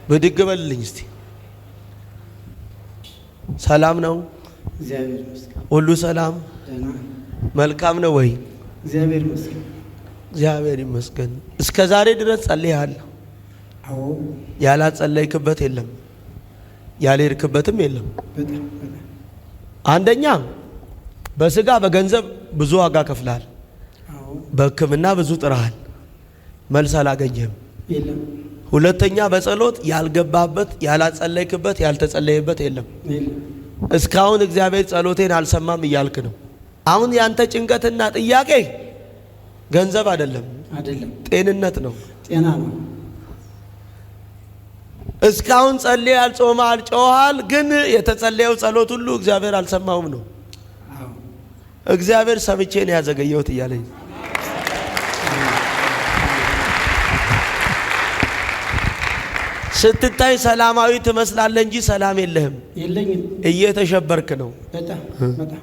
ብድግ በልልኝ እስቲ። ሰላም ነው? እግዚአብሔር ይመስገን። ሁሉ ሰላም ደህና መልካም ነው ወይ? እግዚአብሔር ይመስገን። እግዚአብሔር ይመስገን። እስከ ዛሬ ድረስ ጸልየሃል? አዎ። ያላጸለይክበት የለም፣ ያልሄድክበትም የለም። በጣም አንደኛ በስጋ በገንዘብ ብዙ ዋጋ ከፍለሃል። አዎ። በሕክምና ብዙ ጥረሃል፣ መልስ አላገኘህም። የለም። ሁለተኛ በጸሎት ያልገባበት ያላጸለይክበት ያልተጸለየበት የለም። የለም። እስካሁን እግዚአብሔር ጸሎቴን አልሰማም እያልክ ነው። አሁን ያንተ ጭንቀትና ጥያቄ ገንዘብ አይደለም፣ ጤንነት ነው፣ ጤና ነው። እስካሁን ጸልየሃል፣ ጾመሃል፣ ጮኸሃል፣ ግን የተጸለየው ጸሎት ሁሉ እግዚአብሔር አልሰማውም ነው። አዎ። እግዚአብሔር ሰምቼ ነው ያዘገየሁት እያለኝ ስትታይ ሰላማዊ ትመስላለህ እንጂ ሰላም የለህም። የለኝም። እየተሸበርክ ነው። በጣም በጣም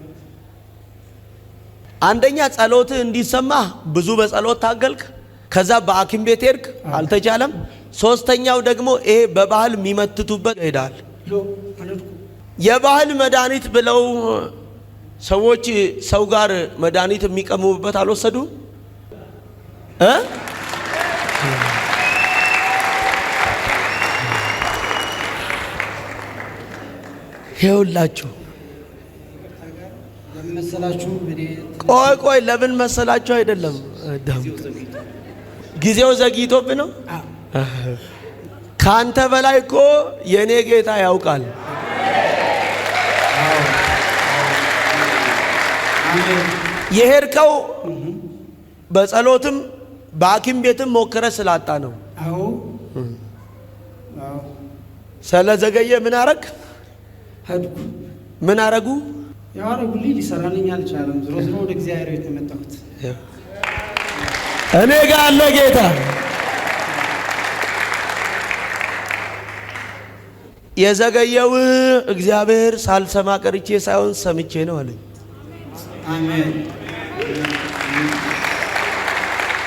አንደኛ ጸሎትህ እንዲሰማ ብዙ በጸሎት ታገልክ፣ ከዛ በሐኪም ቤት ሄድክ፣ አልተቻለም። ሶስተኛው ደግሞ ይሄ በባህል የሚመትቱበት ሄዳል። የባህል መድኃኒት ብለው ሰዎች ሰው ጋር መድኃኒት የሚቀሙበት አልወሰዱም እ ይኸውላችሁ ቆይ ለምን መሰላችሁ? አይደለም ጊዜው ዘግይቶብህ ነው። ካንተ በላይ እኮ የኔ ጌታ ያውቃል። የሄድከው በጸሎትም በሐኪም ቤትም ሞክረ ስላጣ ነው። ስለዘገየ ምን አረግ? ምን አረጉ? ያረጉልኝ ሊሰራልኝ አልቻለም። ዝሮ ዝሮ ወደ እግዚአብሔር ቤት የመጣሁት እኔ ጋር አለ ጌታ። የዘገየው እግዚአብሔር ሳልሰማ ቀርቼ ሳይሆን ሰምቼ ነው አለኝ። አሜን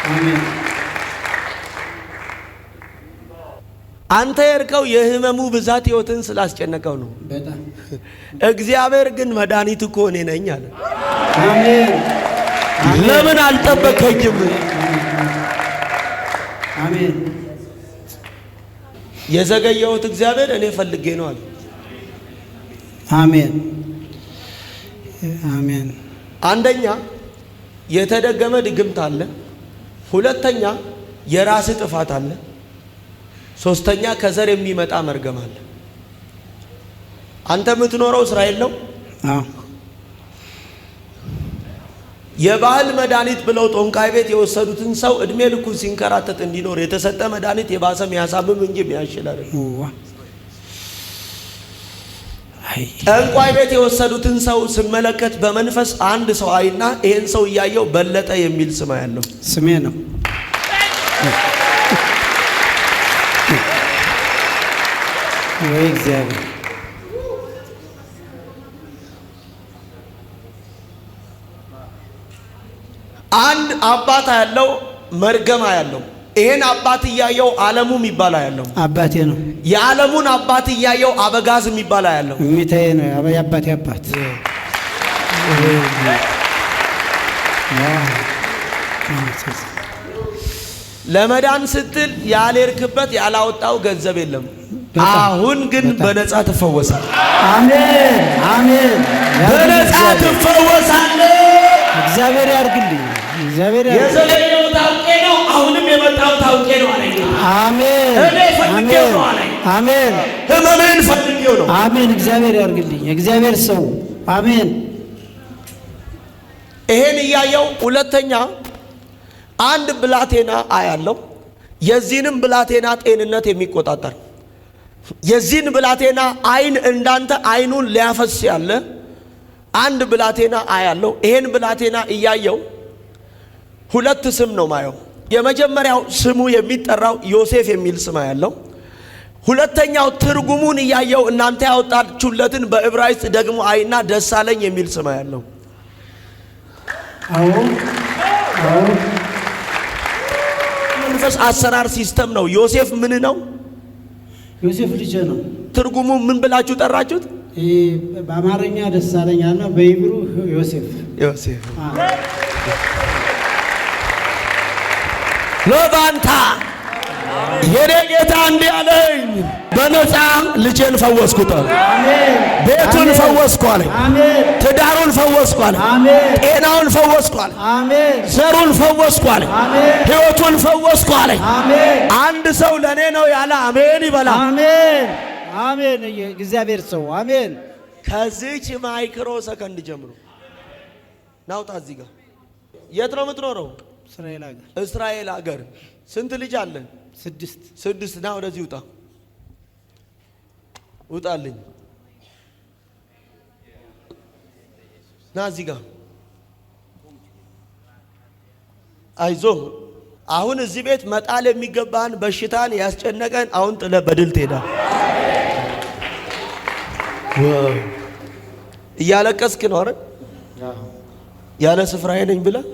አሜን። አንተ የርከው የህመሙ ብዛት ህይወትን ስላስጨነቀው ነው። በጣም እግዚአብሔር ግን መድኃኒት እኮ እኔ ነኝ አለ። አሜን። ለምን አልጠበቀኝም? አሜን። የዘገየሁት እግዚአብሔር እኔ ፈልጌ ነው አለ። አሜን አሜን። አንደኛ የተደገመ ድግምት አለ። ሁለተኛ የራስ ጥፋት አለ። ሶስተኛ ከዘር የሚመጣ መርገም አለ። አንተ የምትኖረው እስራኤል ነው። የባህል መድኃኒት ብለው ጦንቃይ ቤት የወሰዱትን ሰው እድሜ ልኩን ሲንከራተት እንዲኖር የተሰጠ መድኃኒት የባሰም ያሳምም እንጂ የሚያሽል አይደለም። ጠንቋይ ቤት የወሰዱትን ሰው ስመለከት በመንፈስ አንድ ሰው አይና ይሄን ሰው እያየው በለጠ የሚል ስም ያለው ስሜ ነው። ወይ እግዚአብሔር አንድ አባት ያለው መርገማ ያለው ይሄን አባት እያየው ዓለሙ የሚባል ያለው አባቴ ነው። የዓለሙን አባት እያየው አበጋዝ የሚባል ያለው ሚታዬ ነው። የአባቴ አባት ለመዳን ስትል ያልሄድክበት ያላወጣው ገንዘብ የለም። አሁን ግን በነፃ ትፈወሳል። አሜን አሜን። በነፃ ትፈወሳለህ። እግዚአብሔር ያርግልኝ። እግዚአብሔር ያርግልኝ። የዘገየው ታውቄ ነው፣ አሁንም የመጣው ታውቄ ነው አለኝ። አሜን እኔ ፈልጌው ነው አለኝ። አሜን። ህመምህን ፈልጌው ነው። አሜን። እግዚአብሔር ያርግልኝ። እግዚአብሔር ሰው አሜን። ይሄን እያየው ሁለተኛ አንድ ብላቴና አያለው። የዚህንም ብላቴና ጤንነት የሚቆጣጠር የዚህን ብላቴና አይን እንዳንተ አይኑን ሊያፈስ ያለ አንድ ብላቴና አያለው። ይሄን ብላቴና እያየው ሁለት ስም ነው ማየው። የመጀመሪያው ስሙ የሚጠራው ዮሴፍ የሚል ስም ያለው። ሁለተኛው ትርጉሙን እያየው እናንተ ያወጣችሁለትን በዕብራይስጥ ደግሞ አይና ደስ አለኝ የሚል ስም ያለው። አዎ አዎ። መንፈስ አሰራር ሲስተም ነው። ዮሴፍ ምን ነው? ዮሴፍ ልጅ ነው። ትርጉሙ ምን ብላችሁ ጠራችሁት? በአማርኛ ደሳለኛና በሂብሩ ዮሴፍ ዮሴፍ ሎባንታ የኔ ጌታ እንዲህ አለኝ፣ በነፃ ልጄን ፈወስኩት። አሜን። ቤቱን ፈወስኩ አለኝ። አሜን። ትዳሩን ፈወስኩ አለኝ። አሜን። ጤናውን ፈወስኩ አለኝ። አሜን። ዘሩን ፈወስኩ አለኝ። አሜን። ሕይወቱን ፈወስኩ አለኝ። አሜን። አንድ ሰው ለኔ ነው ያለ አሜን ይበላ። አሜን። አሜን። እግዚአብሔር ሰው አሜን። ከዚህች ማይክሮ ሰከንድ ጀምሮ ናውጣ። እዚህ ጋር የት ነው የምትኖረው? እስራኤል ሀገር። እስራኤል ሀገር። ስንት ልጅ አለ? 6 6። ና ወደዚህ ውጣ፣ ውጣልኝ። ና እዚህ ጋር አይዞህ። አሁን እዚህ ቤት መጣል የሚገባህን በሽታን ያስጨነቀን አሁን ጥለህ በድል ትሄዳለህ። እያለቀስክ ነው አይደል? ያለ ስፍራዬ ነኝ ብለህ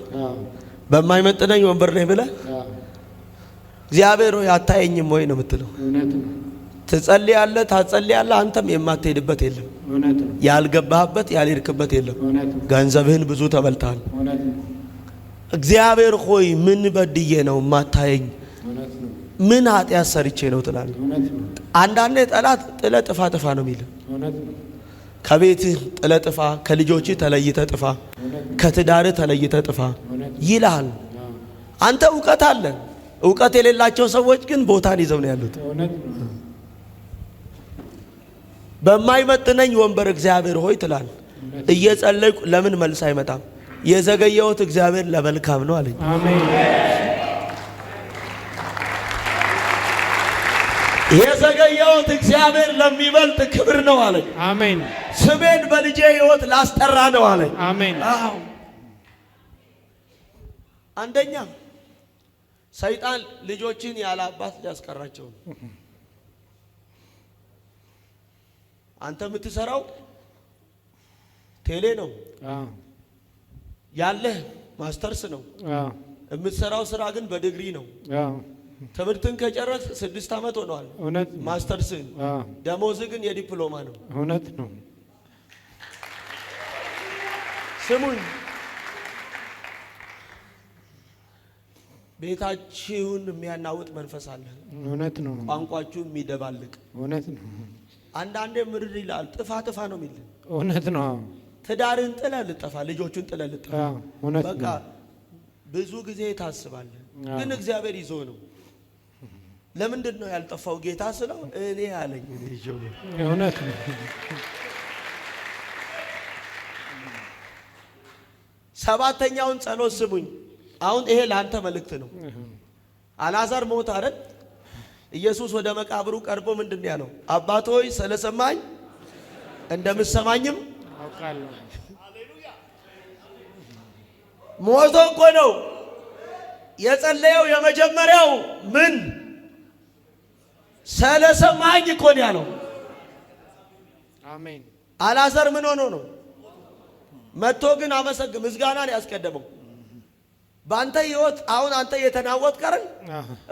በማይመጥነኝ ወንበር ነኝ ብለህ እግዚአብሔር ሆይ አታየኝም ወይ ነው የምትለው። ትጸልያለህ፣ ታጸልያለህ። አንተም የማትሄድበት የለም፣ ያልገባህበት ያልሄድክበት የለም። ገንዘብህን ብዙ ተበልተሃል። እግዚአብሔር ሆይ ምን በድዬ ነው የማታየኝ? ምን ኃጢአት ሰርቼ ነው ትላለህ። አንዳንዴ ጠላት ጥለ ጥፋ ጥፋ ነው የሚል። ከቤትህ ጥለ ጥፋ፣ ከልጆችህ ተለይተህ ጥፋ፣ ከትዳርህ ተለይተህ ጥፋ ይልሃል። አንተ እውቀት አለ። እውቀት የሌላቸው ሰዎች ግን ቦታን ይዘው ነው ያሉት። በማይመጥነኝ ወንበር እግዚአብሔር ሆይ ትላል። እየጸለይኩ ለምን መልስ አይመጣም? የዘገየሁት እግዚአብሔር ለመልካም ነው አለኝ። አሜን። የዘገየሁት እግዚአብሔር ለሚበልጥ ክብር ነው አለኝ። አሜን። ስሜን በልጄ ሕይወት ላስጠራ ነው አለኝ። አሜን። አዎ። አንደኛ ሰይጣን ልጆችን ያለ አባት ሊያስቀራቸው ነው። አንተ የምትሰራው ቴሌ ነው ያለህ ማስተርስ ነው። የምትሰራው ስራ ግን በዲግሪ ነው። ትምህርትን ከጨረስ 6 ዓመት ሆነዋል። ማስተርስን ደሞዝ ግን የዲፕሎማ ነው። እውነት ነው። ስሙኝ፣ ቤታችሁን የሚያናውጥ መንፈስ አለ። እውነት ነው። ቋንቋችሁን የሚደባልቅ እውነት ነው። አንዳንዴ ምርር ይላል። ጥፋ ጥፋ ነው የሚል። እውነት ነው። ትዳርን ጥለህ ልጠፋ፣ ልጆቹን ጥለህ ልጠፋ። እውነት በቃ ብዙ ጊዜ ታስባለህ፣ ግን እግዚአብሔር ይዞ ነው። ለምንድን ነው ያልጠፋው ጌታ ስለው እኔ አለኝ። እውነት ነው። ሰባተኛውን ጸሎት ስሙኝ። አሁን ይሄ ለአንተ መልእክት ነው። አልዓዛር ሞት አይደል? ኢየሱስ ወደ መቃብሩ ቀርቦ ምንድን ያለው? አባት ሆይ ስለሰማኝ እንደምትሰማኝም አውቃለሁ። ሞቶ እኮ ነው የጸለየው። የመጀመሪያው ምን ስለሰማኝ እኮ ነው ያለው። አሜን። አልዓዛር ምን ሆኖ ነው መጥቶ ግን አመሰግን ምስጋናን ያስቀደመው? ባንተ ህይወት አሁን አንተ የተናወጥ ቀረን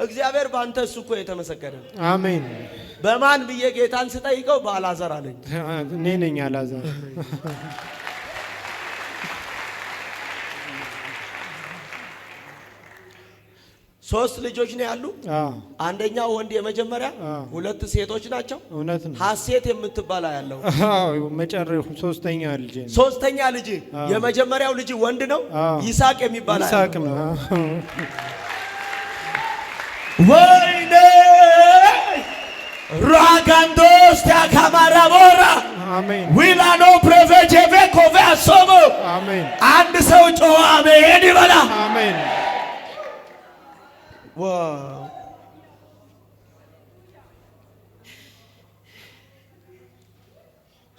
እግዚአብሔር ባንተ እሱ እኮ የተመሰገነ። አሜን። በማን ብዬ ጌታን ስጠይቀው በአልዓዛር አለኝ። እኔ ነኝ አልዓዛር። ሶስት ልጆች ነው ያሉ። አንደኛው ወንድ የመጀመሪያ፣ ሁለት ሴቶች ናቸው። እውነት ነው። ሐሴት የምትባል ያለው መጨረሻው ሶስተኛ ልጅ። ሶስተኛ ልጅ የመጀመሪያው ልጅ ወንድ ነው። ይስሐቅ የሚባል ይስሐቅ ነው። ወይኔ ራጋንዶስ ያካማራቦራ አሜን። ዊላኖ ፕሮቬጄቬ ኮቬ አሶሞ አሜን። አንድ ሰው ጮኸ አሜን ይበላ። አሜን።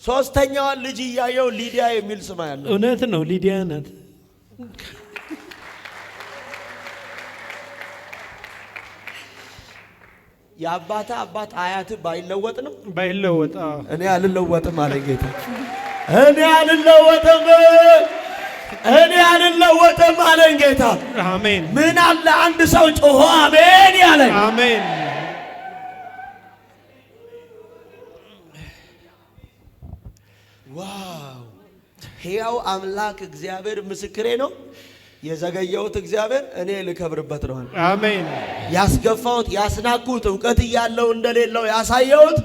ሶስተኛዋን ልጅ እያየው ሊዲያ የሚል ስም ያለው። እውነት ነው። ሊዲያ ናት። የአባታ አባት አያት ባይለወጥ ነው ባይለወጥ። እኔ አልለወጥም አለኝ ጌታ። እኔ አልለወጥም አለኝ ጌታ። አሜን። ምን አለ አንድ ሰው ጮሆ አሜን ያለኝ? አሜን። ዋው! ሕያው አምላክ እግዚአብሔር ምስክሬ ነው። የዘገየሁት እግዚአብሔር እኔ ልከብርበት ነው። አሜን። ያስገፋሁት ያስናኩት እውቀት እያለው እንደሌለው ያሳየሁት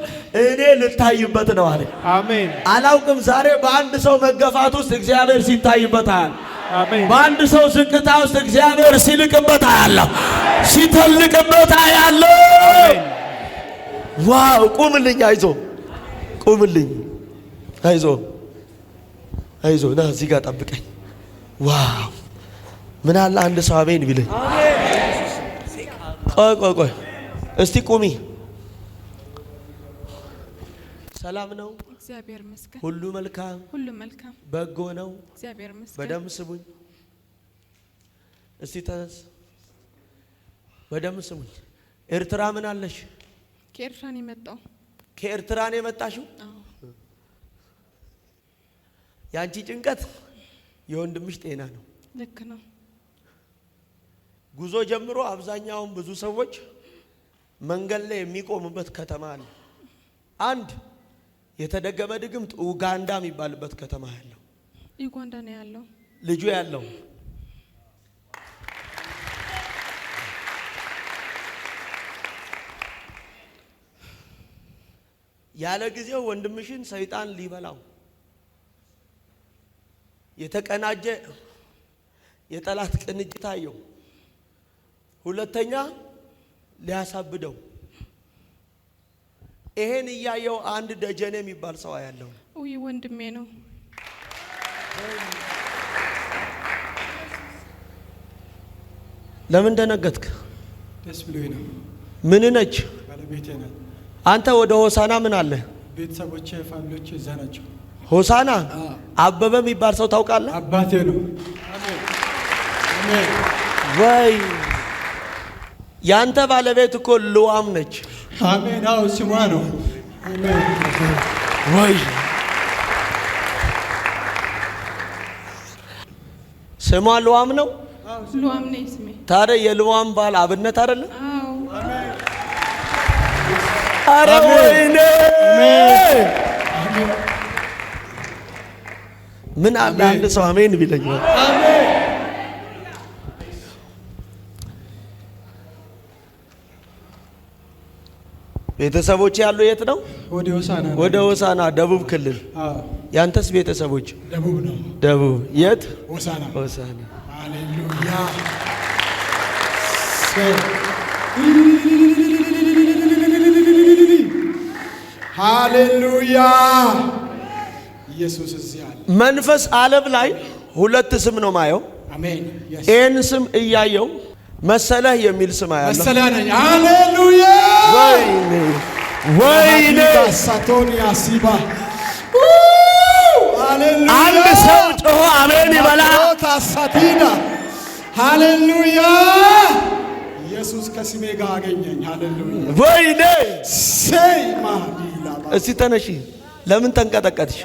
እኔ ልታይበት ነው አለ። አሜን። አላውቅም ዛሬ በአንድ ሰው መገፋት ውስጥ እግዚአብሔር ሲታይበታል። አሜን። በአንድ ሰው ዝቅታ ውስጥ እግዚአብሔር ሲልቅበት አያለሁ፣ ሲተልቅበት አያለሁ። ዋው! ቁምልኝ፣ አይዞ፣ ቁምልኝ፣ አይዞ፣ አይዞ፣ ና እዚህ ጋር ጠብቀኝ። ዋው! ምን አለ አንድ ሰው አሜን ቢለኝ። ቆይ እስቲ ቁሚ። ሰላም ነው? እግዚአብሔር ይመስገን። ሁሉ መልካም፣ ሁሉ መልካም፣ በጎ ነው። እግዚአብሔር ይመስገን። በደም ስሙኝ እስቲ ተነስ። በደም ስሙኝ። ኤርትራ ምን አለሽ? ከኤርትራ ነው የመጣው። ከኤርትራ ነው የመጣሽው? ያንቺ ጭንቀት የወንድምሽ ጤና ነው። ልክ ነው። ጉዞ ጀምሮ አብዛኛውን ብዙ ሰዎች መንገድ ላይ የሚቆሙበት ከተማ አለ። አንድ የተደገመ ድግምት ኡጋንዳ የሚባልበት ከተማ ያለው ዩጋንዳ ነው ያለው ልጁ ያለው ያለ ጊዜው ወንድምሽን ሰይጣን ሊበላው የተቀናጀ የጠላት ቅንጅት አየው። ሁለተኛ ሊያሳብደው ይሄን እያየው አንድ ደጀኔ የሚባል ሰው ያለው ወይ ወንድሜ ነው። ለምን ደነገጥክ? ደስ ብሎኝ ነው። ምን ነች? ባለቤቴ ናት። አንተ ወደ ሆሳና ምን አለ? ቤተሰቦቼ ፋሚሊዎቼ እዛ ናቸው። ሆሳና አበበ የሚባል ሰው ታውቃለህ? አባቴ ነው። አሜን አሜን። ወይ ያንተ ባለቤት እኮ ልዋም ነች። አሜን። አዎ ስሟ ነው። አሜን። ወይ ስሟ ልዋም ነው። ልዋም ነው ስሜ። ታዲያ የልዋም ባል አብነት አይደለ? አዎ። አረ ወይኔ! ምን አለ አንድ ሰው አሜን ቢለኝ። አሜን። ቤተሰቦች ያሉ የት ነው? ወደ ሆሳና። ወደ ሆሳና ደቡብ ክልል። ያንተስ ቤተሰቦች? ደቡብ ነው። ደቡብ የት? ሆሳና። ሆሳና። ሃሌሉያ። ሃሌሉያ። ኢየሱስ እዚህ አለ። መንፈስ ዓለም ላይ ሁለት ስም ነው ማየው። አሜን። ይህን ስም እያየው መሰለህ የሚል ስም አያለሁ። መሰለህ ነኝ። ሃሌሉያ። ወይኔ ወይኔ! ሳቶኒ አሲባ ሃሌሉያ። አንድ ሰው ጮሆ አሜን ይበላ። ታሳቲዳ ሃሌሉያ። ኢየሱስ ከስሜ ጋር አገኘኝ። ሃሌሉያ። ወይኔ! ሰይ ማዲላ። እስቲ ተነሺ። ለምን ተንቀጠቀጥሽ?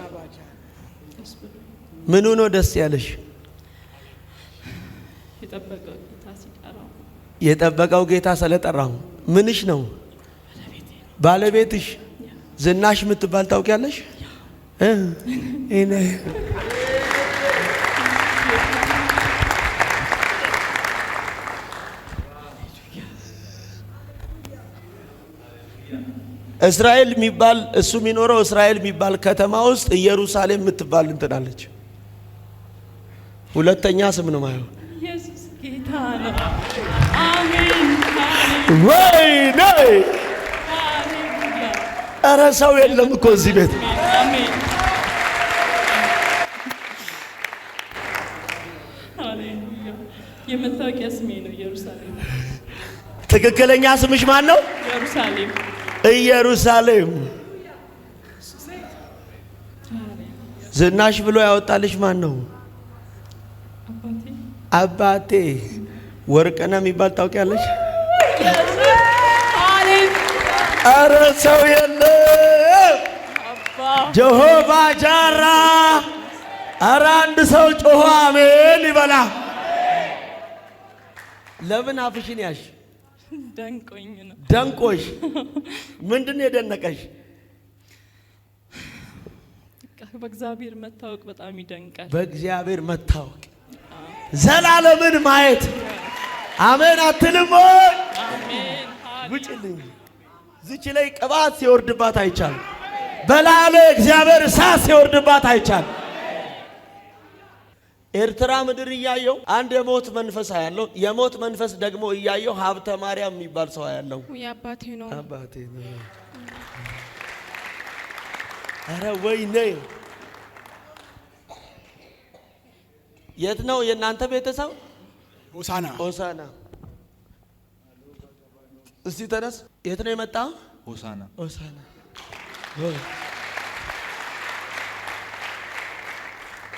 ምኑ ነው ደስ ያለሽ? የጠበቀው ጌታ ስለጠራው። ምንሽ ነው? ባለቤትሽ ዝናሽ የምትባል ታውቂያለሽ? እስራኤል የሚባል እሱ የሚኖረው እስራኤል የሚባል ከተማ ውስጥ ኢየሩሳሌም የምትባል እንትናለች። ሁለተኛ ስም ነው ማየው። ኢየሱስ ጌታ ነው። አሜን። ወይኔ! ኧረ ሰው የለም እኮ እዚህ ቤት። አሜን። ሃሌሉያ። የመታወቂያ ስሜ ነው ኢየሩሳሌም። ትክክለኛ ስምሽ ማን ነው? ኢየሩሳሌም። ኢየሩሳሌም። ዝናሽ ብሎ ያወጣልሽ ማን ነው? አባቴ። ወርቅነህ የሚባል ታውቂያለሽ? አረ ሰው የለም። ጀሆቫ ጃራ። አረ አንድ ሰው ጮሆ አሜን ይበላ። ለምን አፍሽን ያሽ? ደንቆኝ ነው። ደንቆሽ? ምንድን ነው የደነቀሽ? በእግዚአብሔር መታወቅ በጣም ይደንቃል። በእግዚአብሔር መታወቅ ዘላለምን ማየት አሜን አትልም ወይ? አሜን። ውጭልኝ ዝች ላይ ቅባት ሲወርድባት አይቻል። በላለ እግዚአብሔር እሳት ሲወርድባት አይቻል። ኤርትራ ምድር እያየው አንድ የሞት መንፈስ ያለው የሞት መንፈስ ደግሞ እያየው ሀብተ ማርያም የሚባል ሰው ያለው የአባቴ ነው። አባቴ ነው። አረ ወይኔ! የት ነው የእናንተ ቤተሰብ? ሆሳና ሆሳና። እስቲ ተነስ። የት ነው የመጣ? ሆሳና ሆሳና።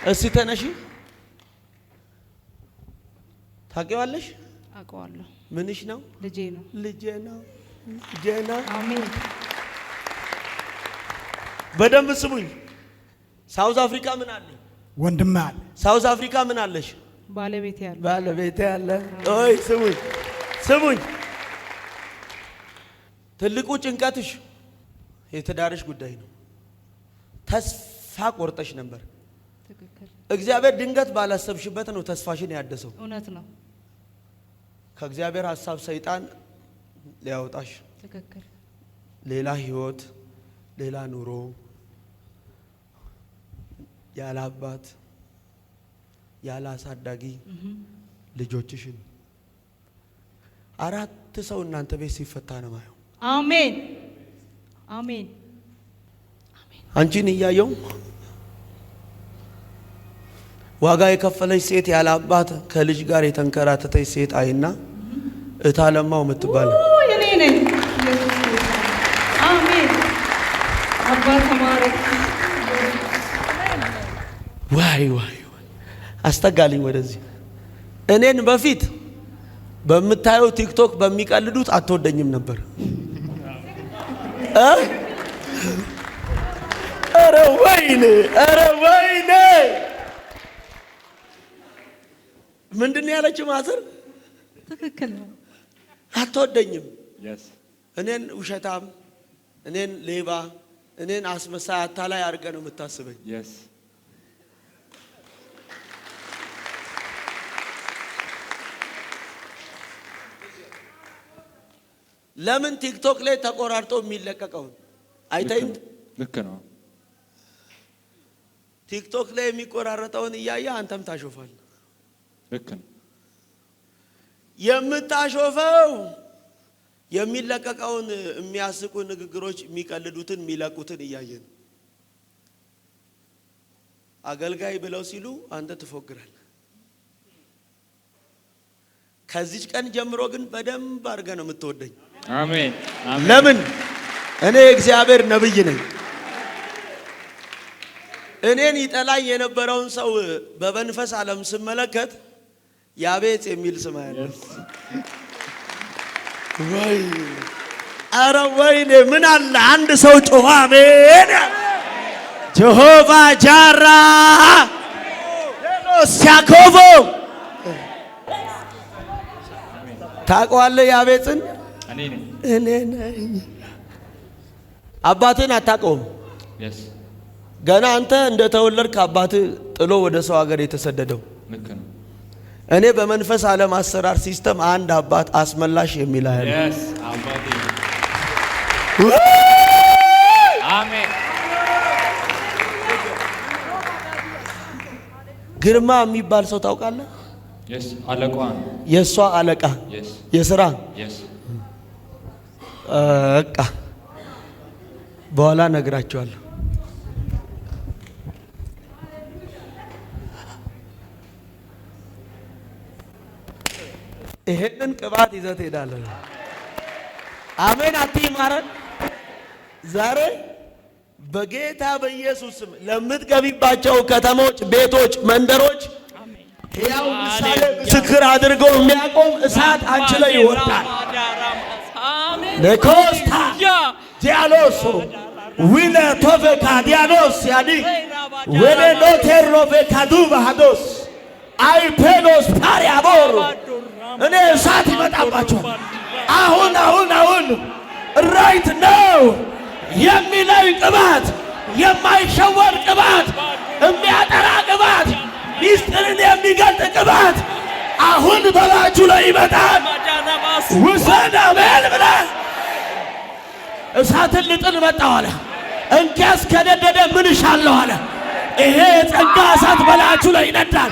እስቲ ተነሺ። ታውቂዋለሽ? አውቀዋለሁ። ምንሽ ነው? ልጄ ነው። ልጄ ነው። ልጄ ነው። አሜን። በደንብ ስሙኝ። ሳውዝ አፍሪካ ምን አለ? ወንድም አለ። ሳውዝ አፍሪካ ምን አለሽ? ባለቤቴ ያለ ባለቤቴ ያለ። ኦይ ስሙኝ ስሙኝ። ትልቁ ጭንቀትሽ የትዳርሽ ጉዳይ ነው። ተስፋ ቆርጠሽ ነበር። ትክክል። እግዚአብሔር ድንገት ባላሰብሽበት ነው ተስፋሽን ያደሰው። እውነት ነው። ከእግዚአብሔር ሐሳብ ሰይጣን ሊያወጣሽ ትክክል። ሌላ ህይወት፣ ሌላ ኑሮ፣ ያለ አባት ያለ አሳዳጊ ልጆችሽን 4 ሰው እናንተ ቤት ሲፈታ ነው ማየው። አሜን አሜን። አንቺን እያየው ዋጋ የከፈለች ሴት ያለ አባት ከልጅ ጋር የተንከራተተች ሴት አይና እታለማው የምትባል እኔ ነኝ። አሜን። አባ ተባረክ። ዋይ ዋይ አስተጋልኝ ወደዚህ። እኔን በፊት በምታየው ቲክቶክ በሚቀልዱት አትወደኝም ነበር። ኧረ ወይኔ! ኧረ ወይኔ! ምንድን ነው ያለችው ማዘር? ትክክል ነው። አትወደኝም። yes እኔን ውሸታም፣ እኔን ሌባ፣ እኔን አስመሳይ አታላይ አድርገህ ነው የምታስበኝ። yes ለምን ቲክቶክ ላይ ተቆራርጦ የሚለቀቀው አይተይም? ልክ ነው። ቲክቶክ ላይ የሚቆራረጠውን እያየ አንተም ታሾፋል። ልክ ነው። የምታሾፈው የሚለቀቀውን የሚያስቁ ንግግሮች የሚቀልዱትን የሚለቁትን እያየን አገልጋይ ብለው ሲሉ አንተ ትፎግራለህ። ከዚህ ቀን ጀምሮ ግን በደንብ አድርገህ ነው የምትወደኝ። አሜን አሜን። ለምን? እኔ እግዚአብሔር ነብይ ነኝ። እኔን ይጠላኝ የነበረውን ሰው በመንፈስ ዓለም ስመለከት ያቤት የሚል ስም አለ። ወይ አረ ወይኔ! ምን አለ አንድ ሰው ጮኸ አሜን። ጀሆቫ ጃራ ሲያኮቦ ታውቀዋለህ? ያቤትን እኔ ነኝ። አባትን አታውቀውም? yes ገና አንተ እንደተወለድክ አባትህ ጥሎ ወደ ሰው ሀገር የተሰደደው። ልክ ነው። እኔ በመንፈስ ዓለም አሰራር ሲስተም አንድ አባት አስመላሽ የሚል አለ። yes አባቴ አሜን። ግርማ የሚባል ሰው ታውቃለህ? yes አለቃዋ የሷ አለቃ yes የሥራ yes በቃ በኋላ ነግራቸዋለሁ። ይሄንን ቅባት ይዘት ሄዳለህ። አሜን አትይማረን። ዛሬ በጌታ በኢየሱስ ስም ለምትገቢባቸው ከተሞች፣ ቤቶች፣ መንደሮች ያው ምሳሌ ምስክር አድርገው የሚያቆም እሳት አንቺ ላይ ይወጣል። ለኮስታ ዲያሎሶ ዊለ ቶቬካ ዲያሎስ ያዲ ወለ ኖቴሮቬካ ዱባሃዶስ አይፔኖስ ፓሪያቦር እኔ እሳት ይመጣባቸዋል። አሁን ራይት ነው የሚለው ቅባት የማይሸወድ ቅባት፣ የሚያጠራ ቅባት፣ ሚስጥርን የሚገልጥ ቅባት አሁን በላችሁ ላይ ይመጣል። ውሰድ አሜን ብለህ እሳትን ልጥል መጣሁ አለ። እንኪያስ ከነደደ ምን እሻለሁ አለ። ይሄ የጸጋ እሳት በላችሁ ላይ ይነዳል።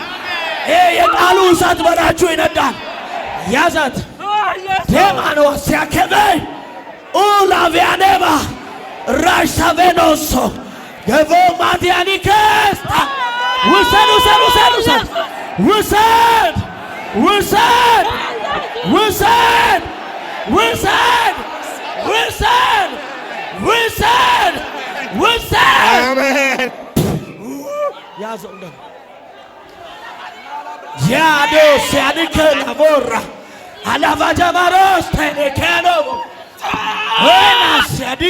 ይሄ የቃሉ እሳት በላችሁ ይነዳል። ያዛት ቴማኖ ሲያከበ ኡላቪያኔባ ራሽታቬኖሶ ገቮ ማዲያኒከስታ ውሰድ ውሰድ ውሰድ ውሰድ ውሰድ ውሰድ ውሰድ ውሰድ ውሰድ ውሰድ ውሰድ አሜን። ያዘው እንደ ያዶስ ያድከና ቦራ አላቫጃባሮስ ተኔካኖ ወናስ ያዲ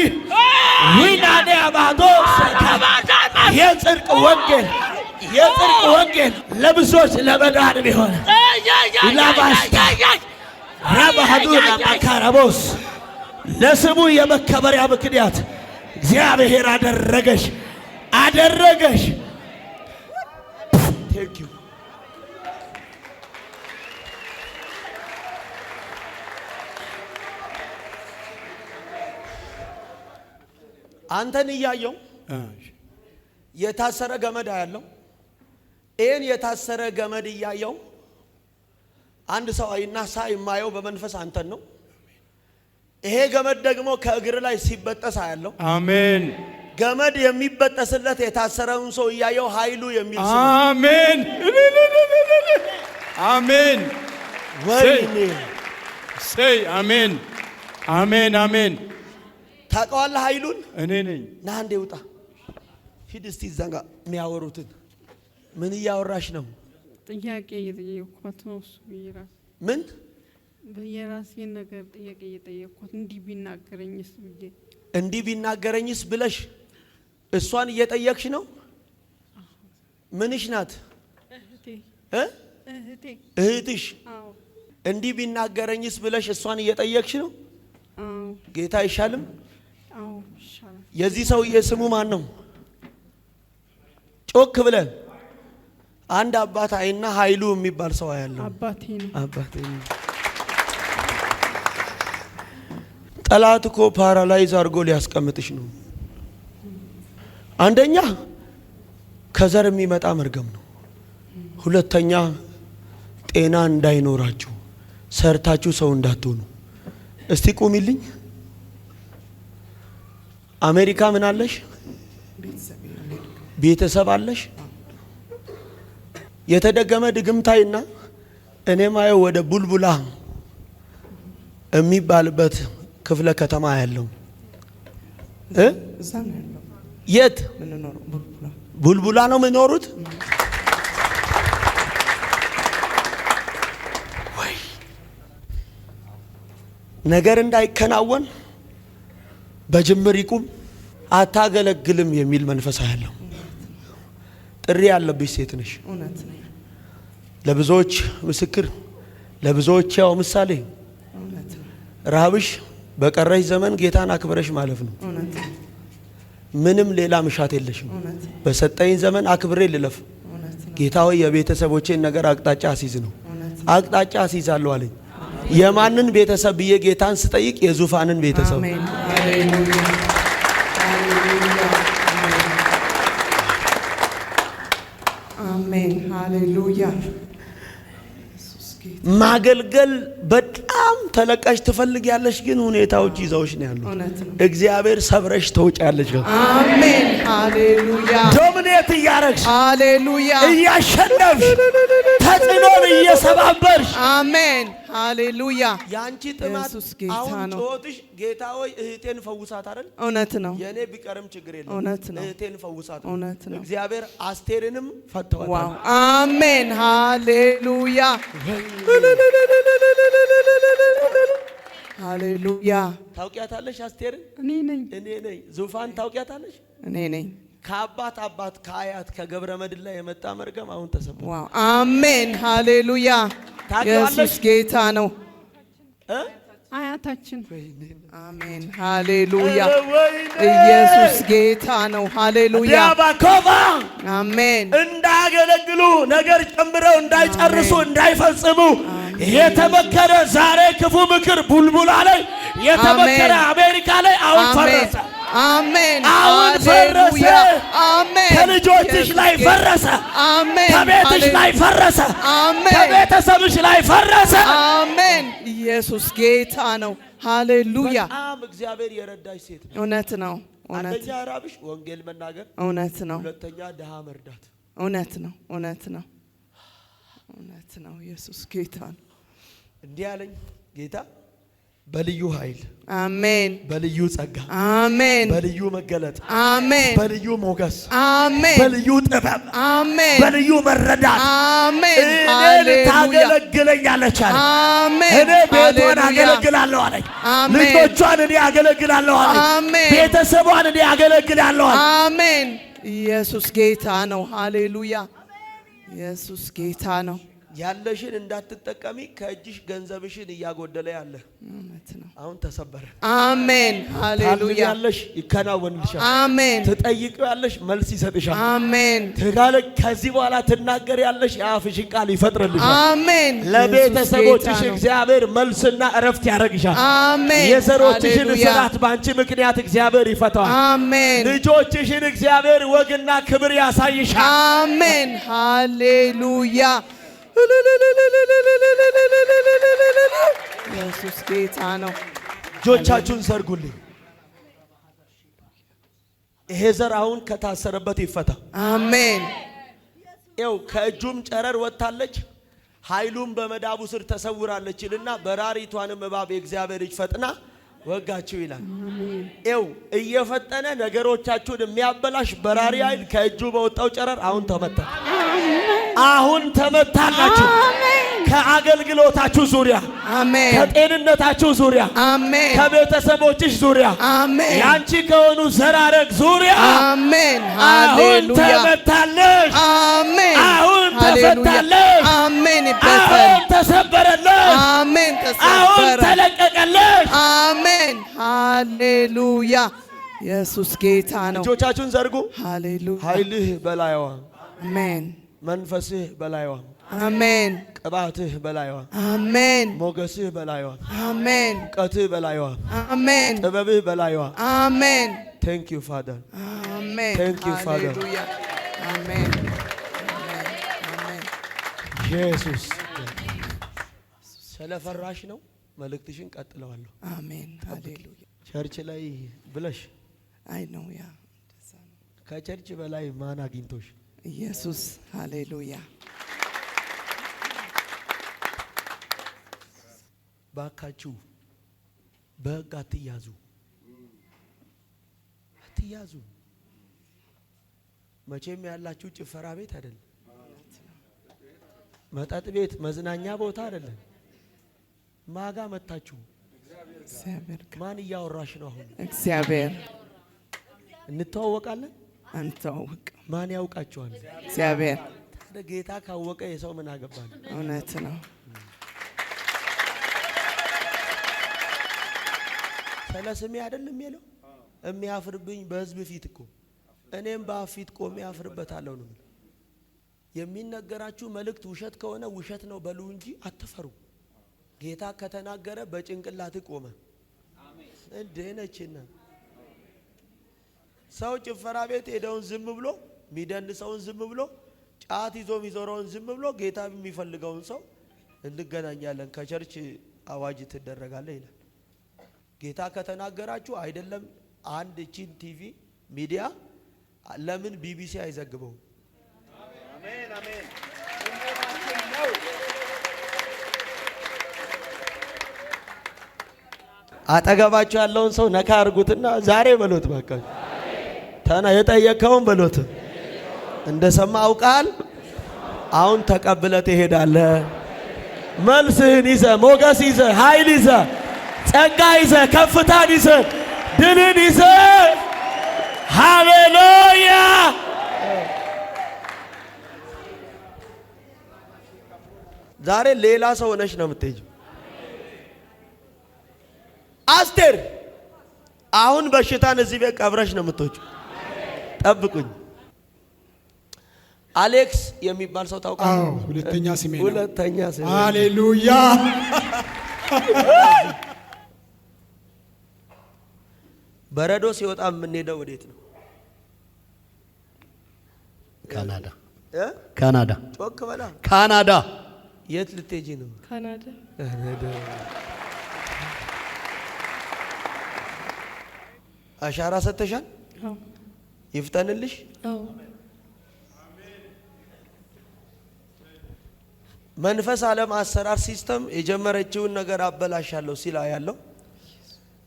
ዊናኔ አባዶስ የጽድቅ ወንጌል የጽድቅ ወንጌል ለብዙዎች ለመዳን ቢሆን ኢላባስታ ረባሃዱና ማካራቦስ ለስሙ የመከበሪያ ምክንያት እግዚአብሔር አደረገሽ አደረገሽ። ቴንክ ዩ አንተን እያየው የታሰረ ገመድ ያለው ይህን የታሰረ ገመድ እያየው አንድ ሰው አይናሳ የማየው በመንፈስ አንተን ነው። ይሄ ገመድ ደግሞ ከእግር ላይ ሲበጠስ ያለው አሜን። ገመድ የሚበጠስለት የታሰረውን ሰው እያየው ኃይሉ የሚል ሰው አሜን አሜን። ወይኔ ሰይ አሜን አሜን አሜን። ታውቀዋለህ ኃይሉን? እኔ ነኝ። ና አንዴ ውጣ ሂድ እስቲ እዛ ጋር የሚያወሩትን ምን እያወራሽ ነው? ጥያቄ እየጠየኳት ነው። እሱ ምን የራሴ ነገር ጥያቄ እየጠየኳት እንዲህ ቢናገረኝስ ብዬ እንዲህ ቢናገረኝስ ብለሽ እሷን እየጠየቅሽ ነው? ምንሽ ናት? እህቴ እህቴ እህትሽ? አዎ። እንዲህ ቢናገረኝስ ብለሽ እሷን እየጠየቅሽ ነው? አዎ። ጌታ አይሻልም? አዎ ይሻላል። የዚህ ሰውዬ ስሙ ማን ነው? ጮክ ብለን አንድ አባት አይና ኃይሉ የሚባል ሰው ያለው አባቴ ነው። አባቴ ነው። ጠላት እኮ ፓራላይዝ አድርጎ ሊያስቀምጥሽ ነው። አንደኛ ከዘር የሚመጣ መርገም ነው። ሁለተኛ ጤና እንዳይኖራችሁ ሰርታችሁ ሰው እንዳትሆኑ። እስቲ ቁሚልኝ። አሜሪካ ምን አለሽ? ቤተሰብ አለሽ? የተደገመ ድግምታይና እኔ ማየው ወደ ቡልቡላ የሚባልበት ክፍለ ከተማ ያለው እዛ ነው ያለው። የት ምን ነው ቡልቡላ? ቡልቡላ ነው የምኖሩት? ወይ ነገር እንዳይከናወን በጅምር ይቁም፣ አታገለግልም የሚል መንፈስ ያለው ጥሪ ያለብሽ ሴት ነሽ። እውነት ነው። ለብዙዎች ምስክር፣ ለብዙዎች ያው ምሳሌ። እውነት ነው። ረሃብሽ በቀረሽ ዘመን ጌታን አክብረሽ ማለፍ ነው። እውነት ነው። ምንም ሌላ ምሻት የለሽም። እውነት ነው። በሰጠኝ ዘመን አክብሬ ልለፍ። እውነት ነው። ጌታ ሆይ የቤተሰቦቼን ነገር አቅጣጫ አስይዝ ነው። እውነት ነው። አቅጣጫ አስይዛለሁ አለኝ። የማንን ቤተሰብ ብዬ ጌታን ስጠይቅ የዙፋንን ቤተሰብ። አሜን ሃሌሉያ ሃሌሉያ አሜን ሃሌሉያ። ኢየሱስ ጌታ። ማገልገል በጣም ተለቃሽ ትፈልጊያለሽ፣ ግን ሁኔታዎች ይዘውሽ ነው ያሉት። እውነት ነው። እግዚአብሔር ሰብረሽ ተውጫለሽ። አሜን ሃሌሉያ ዶሚኔት እያረግሽ ሃሌሉያ እያሸነፍሽ ተጽዕኖን እየሰባበርሽ አሜን ሃሌሉያ። ያንቺ ጥማት ኢየሱስ ጌታ አሁን ነው። ጮትሽ ጌታ ሆይ እህቴን ፈውሳት አይደል? እውነት ነው። የኔ ቢቀርም ችግር የለም። እውነት ነው። እህቴን ፈውሳት። እውነት ነው። እግዚአብሔር አስቴርንም ፈተዋታል። ዋው አሜን ሃሌሉያ ሃሌሉያ። ታውቂያታለሽ አስቴርን? እኔ ነኝ። እኔ ነኝ። ዙፋን ታውቂያታለሽ? እኔ ነኝ። ከአባት ከአያት ከገብረ መድን ላይ የመጣ መርገም አሁን ተሰብሯል። ዋው አሜን ሃሌሉያ። ታውቂዋለሽ? ኢየሱስ ጌታ ነው። አያታችን አሜን ሃሌሉያ ኢየሱስ ጌታ ነው ሃሌሉያ ዲያባኮባ አሜን እንዳገለግሉ ነገር ጨምረው እንዳይጨርሱ እንዳይፈጽሙ የተመከረ ዛሬ ክፉ ምክር ቡልቡላ ላይ የተመከረ አሜሪካ ላይ አሁን ፈረሰ አሜን አሁን ፈረሰ አሜን ከልጆችሽ ላይ ፈረሰ አሜን ከቤትሽ ላይ ፈረሰ አሜን ከቤተሰብሽ ላይ ፈረሰ አሜን ኢየሱስ ጌታ ነው ሃሌሉያ በጣም እግዚአብሔር የረዳሽ ሴት ነው እውነት ነው አንደኛ ራብሽ ወንጌል መናገር እውነት ነው ሁለተኛ ድሃ መርዳት እውነት ነው እውነት ነው እውነት ነው ኢየሱስ ጌታ ነው እንዲህ ያለኝ ጌታ በልዩ ኃይል አሜን በልዩ ጸጋ አሜን በልዩ መገለጥ አሜን በልዩ ሞገስ አሜን በልዩ ጥበብ አሜን በልዩ መረዳት አሜን እኔ ታገለግለኛለች አለ አሜን እኔ ቤቷን አገለግላለሁ አለኝ ልጆቿን እኔ አገለግላለሁ አለኝ ቤተሰቧን እኔ አገለግላለሁ አለኝ አሜን ኢየሱስ ጌታ ነው ሃሌሉያ ኢየሱስ ጌታ ነው ያለሽን እንዳትጠቀሚ ከእጅሽ ገንዘብሽን እያጎደለ ያለ እውነት ነው አሁን ተሰበረ አሜን ሃሌሉያ ያለሽ ይከናወንልሻል አሜን ትጠይቂው ያለሽ መልስ ይሰጥሻል አሜን ትጋለ ከዚህ በኋላ ትናገር ያለሽ የአፍሽን ቃል ይፈጥርልሻል አሜን ለቤተሰቦችሽ እግዚአብሔር መልስና እረፍት ያደርግሻል አሜን የዘሮችሽን ስራት ባንቺ ምክንያት እግዚአብሔር ይፈታዋል አሜን ልጆችሽን እግዚአብሔር ወግና ክብር ያሳይሻል አሜን ሃሌሉያ ኢየሱስ ጌታ ነው እጆቻችሁን ዘርጉልኝ ይሄ ዘር አሁን ከታሰረበት ይፈታ አሜን ይው ከእጁም ጨረር ወጣለች ኃይሉም በመዳቡ ስር ተሰውራለችልና በራሪቷንም እባብ የእግዚአብሔር እጅ ፈጥና ወጋችሁ ይላል ይው እየፈጠነ ነገሮቻችሁን የሚያበላሽ በራሪ ኃይል ከእጁ በወጣው ጨረር አሁን ተመታ አሁን ተመታላችሁ ከአገልግሎታችሁ ዙሪያ አሜን ከጤንነታችሁ ዙሪያ አሜን ከቤተሰቦችሽ ዙሪያ አሜን ያንቺ ከሆኑ ዘራረግ ዙሪያ አሜን አሁን ሃሌሉያ ተመታለሽ አሜን አሁን ተፈታለሽ አሜን አሁን ተሰበረለሽ አሜን አሁን ተሰበረ ተለቀቀለሽ አሜን ሃሌሉያ ኢየሱስ ጌታ ነው እጆቻችሁን ዘርጉ ሃሌሉያ ኃይልህ በላይዋ አሜን መንፈስህ በላይዋ አሜን ቅባትህ በላይዋ አሜን ሞገስህ በላይዋ አሜን እውቀትህ በላይዋ አሜን ጥበብህ በላይዋ አሜን ቴንክ ዩ ፋደር አሜን Thank you, Father. ሃሌሉያ አሜን አሜን ኢየሱስ ስለፈራሽ ነው መልእክትሽን ቀጥለዋለሁ አሜን ሃሌሉያ ቸርች ላይ ብለሽ አይ ነው ያ ከቸርች በላይ ማን አግኝቶሽ ኢየሱስ ሃሌሉያ ባካችሁ በሕግ አትያዙ መቼም ያላችሁ ጭፈራ ቤት አይደለም መጠጥ ቤት መዝናኛ ቦታ አይደለም ማጋ መታችሁ እግዚአብሔር ማን እያወራሽ ነው አሁን እግዚአብሔር እንተዋወቃለን አንተዋወቅ ማን ያውቃችኋል እግዚአብሔር ታዲያ ጌታ ካወቀ የሰው ምን አገባን እውነት ነው ስለ ስሜ አይደለም የሚለው የሚያፍርብኝ በህዝብ ፊት እኮ እኔም በአፊት ቆሜ ያፍርበታለሁ ነው የሚነገራችሁ መልእክት ውሸት ከሆነ ውሸት ነው በሉ እንጂ አትፈሩ ጌታ ከተናገረ በጭንቅላት ቆመ አሜን እንደነችና ሰው ጭፈራ ቤት ሄደውን ዝም ብሎ ሚደንሰውን ዝም ብሎ ጫት ይዞ ሚዞረውን ዝም ብሎ ጌታ የሚፈልገውን ሰው እንገናኛለን ከቸርች አዋጅ ትደረጋለ ይላል ጌታ ከተናገራችሁ አይደለም አንድ ቺን ቲቪ ሚዲያ ለምን ቢቢሲ አይዘግበው አሜን አሜን አጠገባችሁ ያለውን ሰው ነካ አርጉትና ዛሬ በሎት በቃ ታና የጠየቀውን በሎት እንደሰማ አውቃል አሁን ተቀብለ ትሄዳለህ መልስህን ይዘ ሞገስ ይዘ ኃይል ይዘ ጸጋ ይዘ ከፍታን ይዘ ድልን ይዘ ሃሌሉያ ዛሬ ሌላ ሰው ነሽ ነው የምትሄጂው አስቴር አሁን በሽታን እዚህ ቤት ቀብረሽ ነው የምትወጪው። ጠብቁኝ። አሌክስ የሚባል ሰው ታውቃለህ? አዎ፣ ሁለተኛ ስሜ ነው። ሁለተኛ ስሜ። ሃሌሉያ። በረዶ ሲወጣ የምንሄደው ወዴት ነው? ካናዳ። ካናዳ። ጮክ በላ። ካናዳ። የት ልትሄጂ ነው? ካናዳ። አሻራ ሰጥተሻል? አዎ። ይፍጠንልሽ። አዎ። መንፈስ ዓለም አሰራር ሲስተም የጀመረችውን ነገር አበላሻለሁ ሲላ ያለው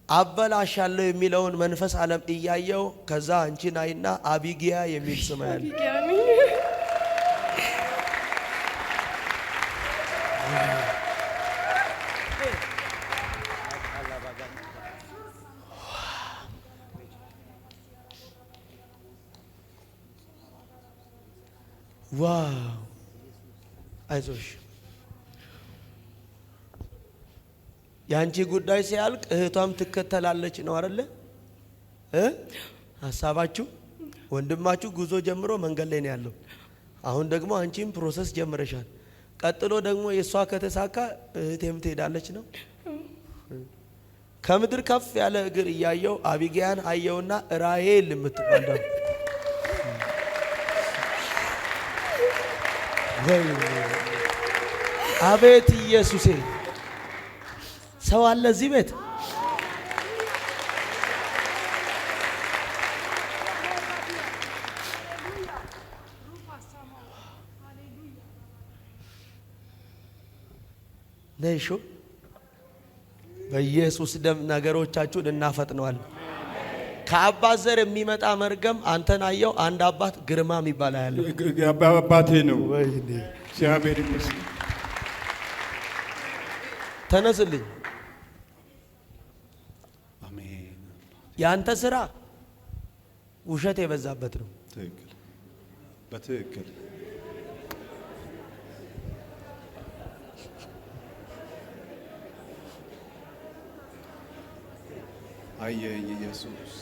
አበላሻለሁ የሚለውን መንፈስ ዓለም እያየው ከዛ አንቺን አይና አቢጊያ የሚል ስም ያለ ዋው አይዞሽ ያንቺ ጉዳይ ሲያልቅ እህቷም ትከተላለች ነው አይደለ? ሐሳባችሁ ወንድማችሁ ጉዞ ጀምሮ መንገድ ላይ ነው ያለው። አሁን ደግሞ አንቺም ፕሮሰስ ጀምረሻል። ቀጥሎ ደግሞ የሷ ከተሳካ እህቴም ትሄዳለች ነው። ከምድር ከፍ ያለ እግር እያየው አቢጊያን አየውና ራሄል የምትባል አቤት ኢየሱሴ ሰው አለ እዚህ ቤት። ነይሹ በኢየሱስ ደም ነገሮቻችሁን እናፈጥነዋል። ከአባት ዘር የሚመጣ መርገም አንተን አየው። አንድ አባት ግርማ የሚባል ያለ አባቴ ነው። እግዚአብሔር ይመስገን። ተነስልኝ። አሜን። ያንተ ስራ ውሸት የበዛበት ነው። ትክክል፣ በትክክል አየኝ ኢየሱስ።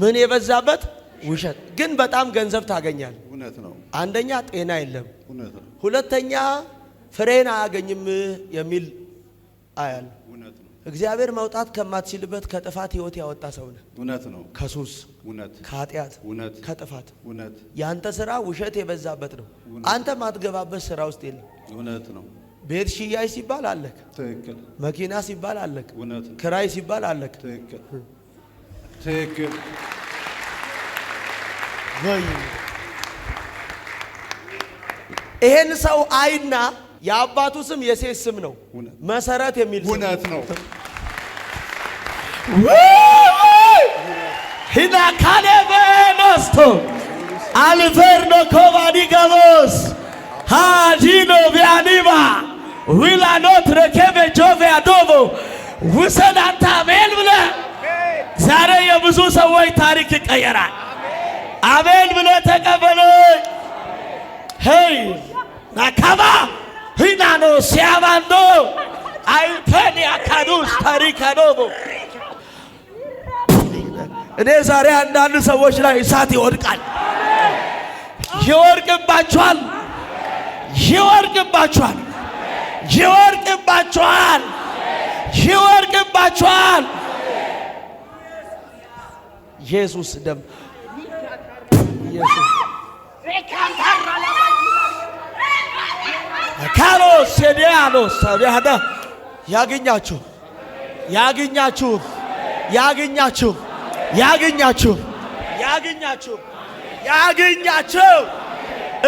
ምን የበዛበት ውሸት ግን በጣም ገንዘብ ታገኛል። እውነት ነው። አንደኛ ጤና የለም፣ እውነት ነው። ሁለተኛ ፍሬን አያገኝም የሚል አያል። እውነት ነው። እግዚአብሔር መውጣት ከማትችልበት ከጥፋት ህይወት ያወጣ ሰው ነህ። እውነት ነው። ከሱስ፣ እውነት፣ ከኃጢአት፣ እውነት፣ ከጥፋት። እውነት። ያንተ ስራ ውሸት የበዛበት ነው። አንተ ማትገባበት ስራ ውስጥ የለም። እውነት ነው። ቤት ሽያጭ ሲባል አለክ፣ ትክክል። መኪና ሲባል አለክ፣ እውነት ነው። ክራይ ሲባል አለክ። ትክክል፣ ትክክል። ይሄን ሰው አይና የአባቱ ስም የሴት ስም ነው፣ መሰረት የሚል ስም። እውነት ነው። ሂና ካሌበኖስቶ አልፈርኖ ኮባዲ ገቦስ ሃጂኖ ቢያኒባ ዊላኖት ረከበ ጆቬ አዶቦ ውሰን አንተ አሜን ብለህ ዛሬ የብዙ ሰዎች ታሪክ ይቀየራል። አሜን ብለህ ተቀበለኝ። ሄይ ናካባ ሂናኖ ሲያባንዶ አይተን ያካዱስ ታሪክ አዶቦ እኔ ዛሬ አንዳንድ ሰዎች ላይ እሳት ይወድቃል፣ ይወርቅባቸዋል፣ ይወርቅባቸዋል፣ ይወርቅባቸዋል፣ ይወርቅባቸዋል። ኢየሱስ ደም ኢየሱስ ካሎስ ሴዲያኖስ ታዲያዳ ያገኛችሁ ያገኛችሁ ያገኛችሁ ያገኛችሁ ያገኛችሁ ያገኛችሁ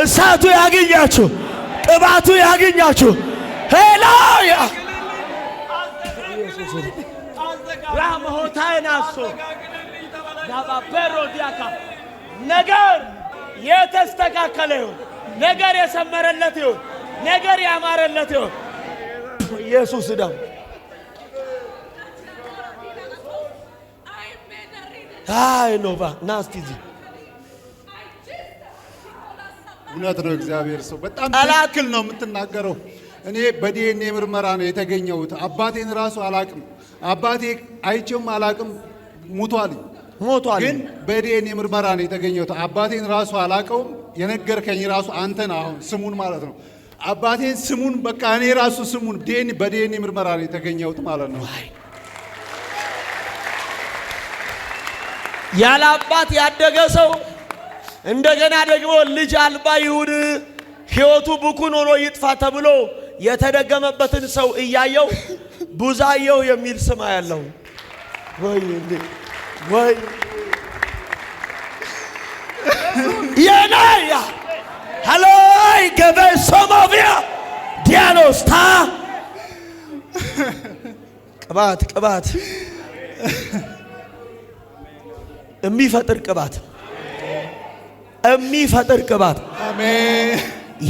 እሳቱ ያገኛችሁ ቅባቱ ያገኛችሁ ሄላያ ራመሆታይናሶ ዳባበሮ ዲያካ ነገር የተስተካከለ ይሁን፣ ነገር የሰመረለት ይሁን፣ ነገር ያማረለት ይሁን። ኢየሱስ ደም አይ ኖባ ናስቲዚ እውነት ነው። እግዚአብሔር ሰው በጣም ጠላት ትክክል ነው የምትናገረው። እኔ በዲኤንኤ ምርመራ ነው የተገኘሁት። አባቴን ራሱ አላቅም። አባቴ አይቼውም አላቅም። ሙቷል። ግን በዲኤንኤ ምርመራ ነው የተገኘሁት። አባቴን ራሱ አላቀውም። የነገርከኝ ራሱ አንተን አሁን ስሙን ማለት ነው። አባቴን ስሙን በቃ እኔ ራሱ ስሙን በዲኤንኤ ምርመራ ነው የተገኘሁት ማለት ነው። ያለ አባት ያደገ ሰው እንደገና ደግሞ ልጅ አልባ ይሁን ሕይወቱ ብኩን ሆኖ ይጥፋ ተብሎ የተደገመበትን ሰው እያየው ቡዛየው የሚል ስም ያለው ወይ የናያ ሃሎይ ገበሶሞቪያ ዲያሎስታ ቅባት የሚፈጥር ቅባት አሜን።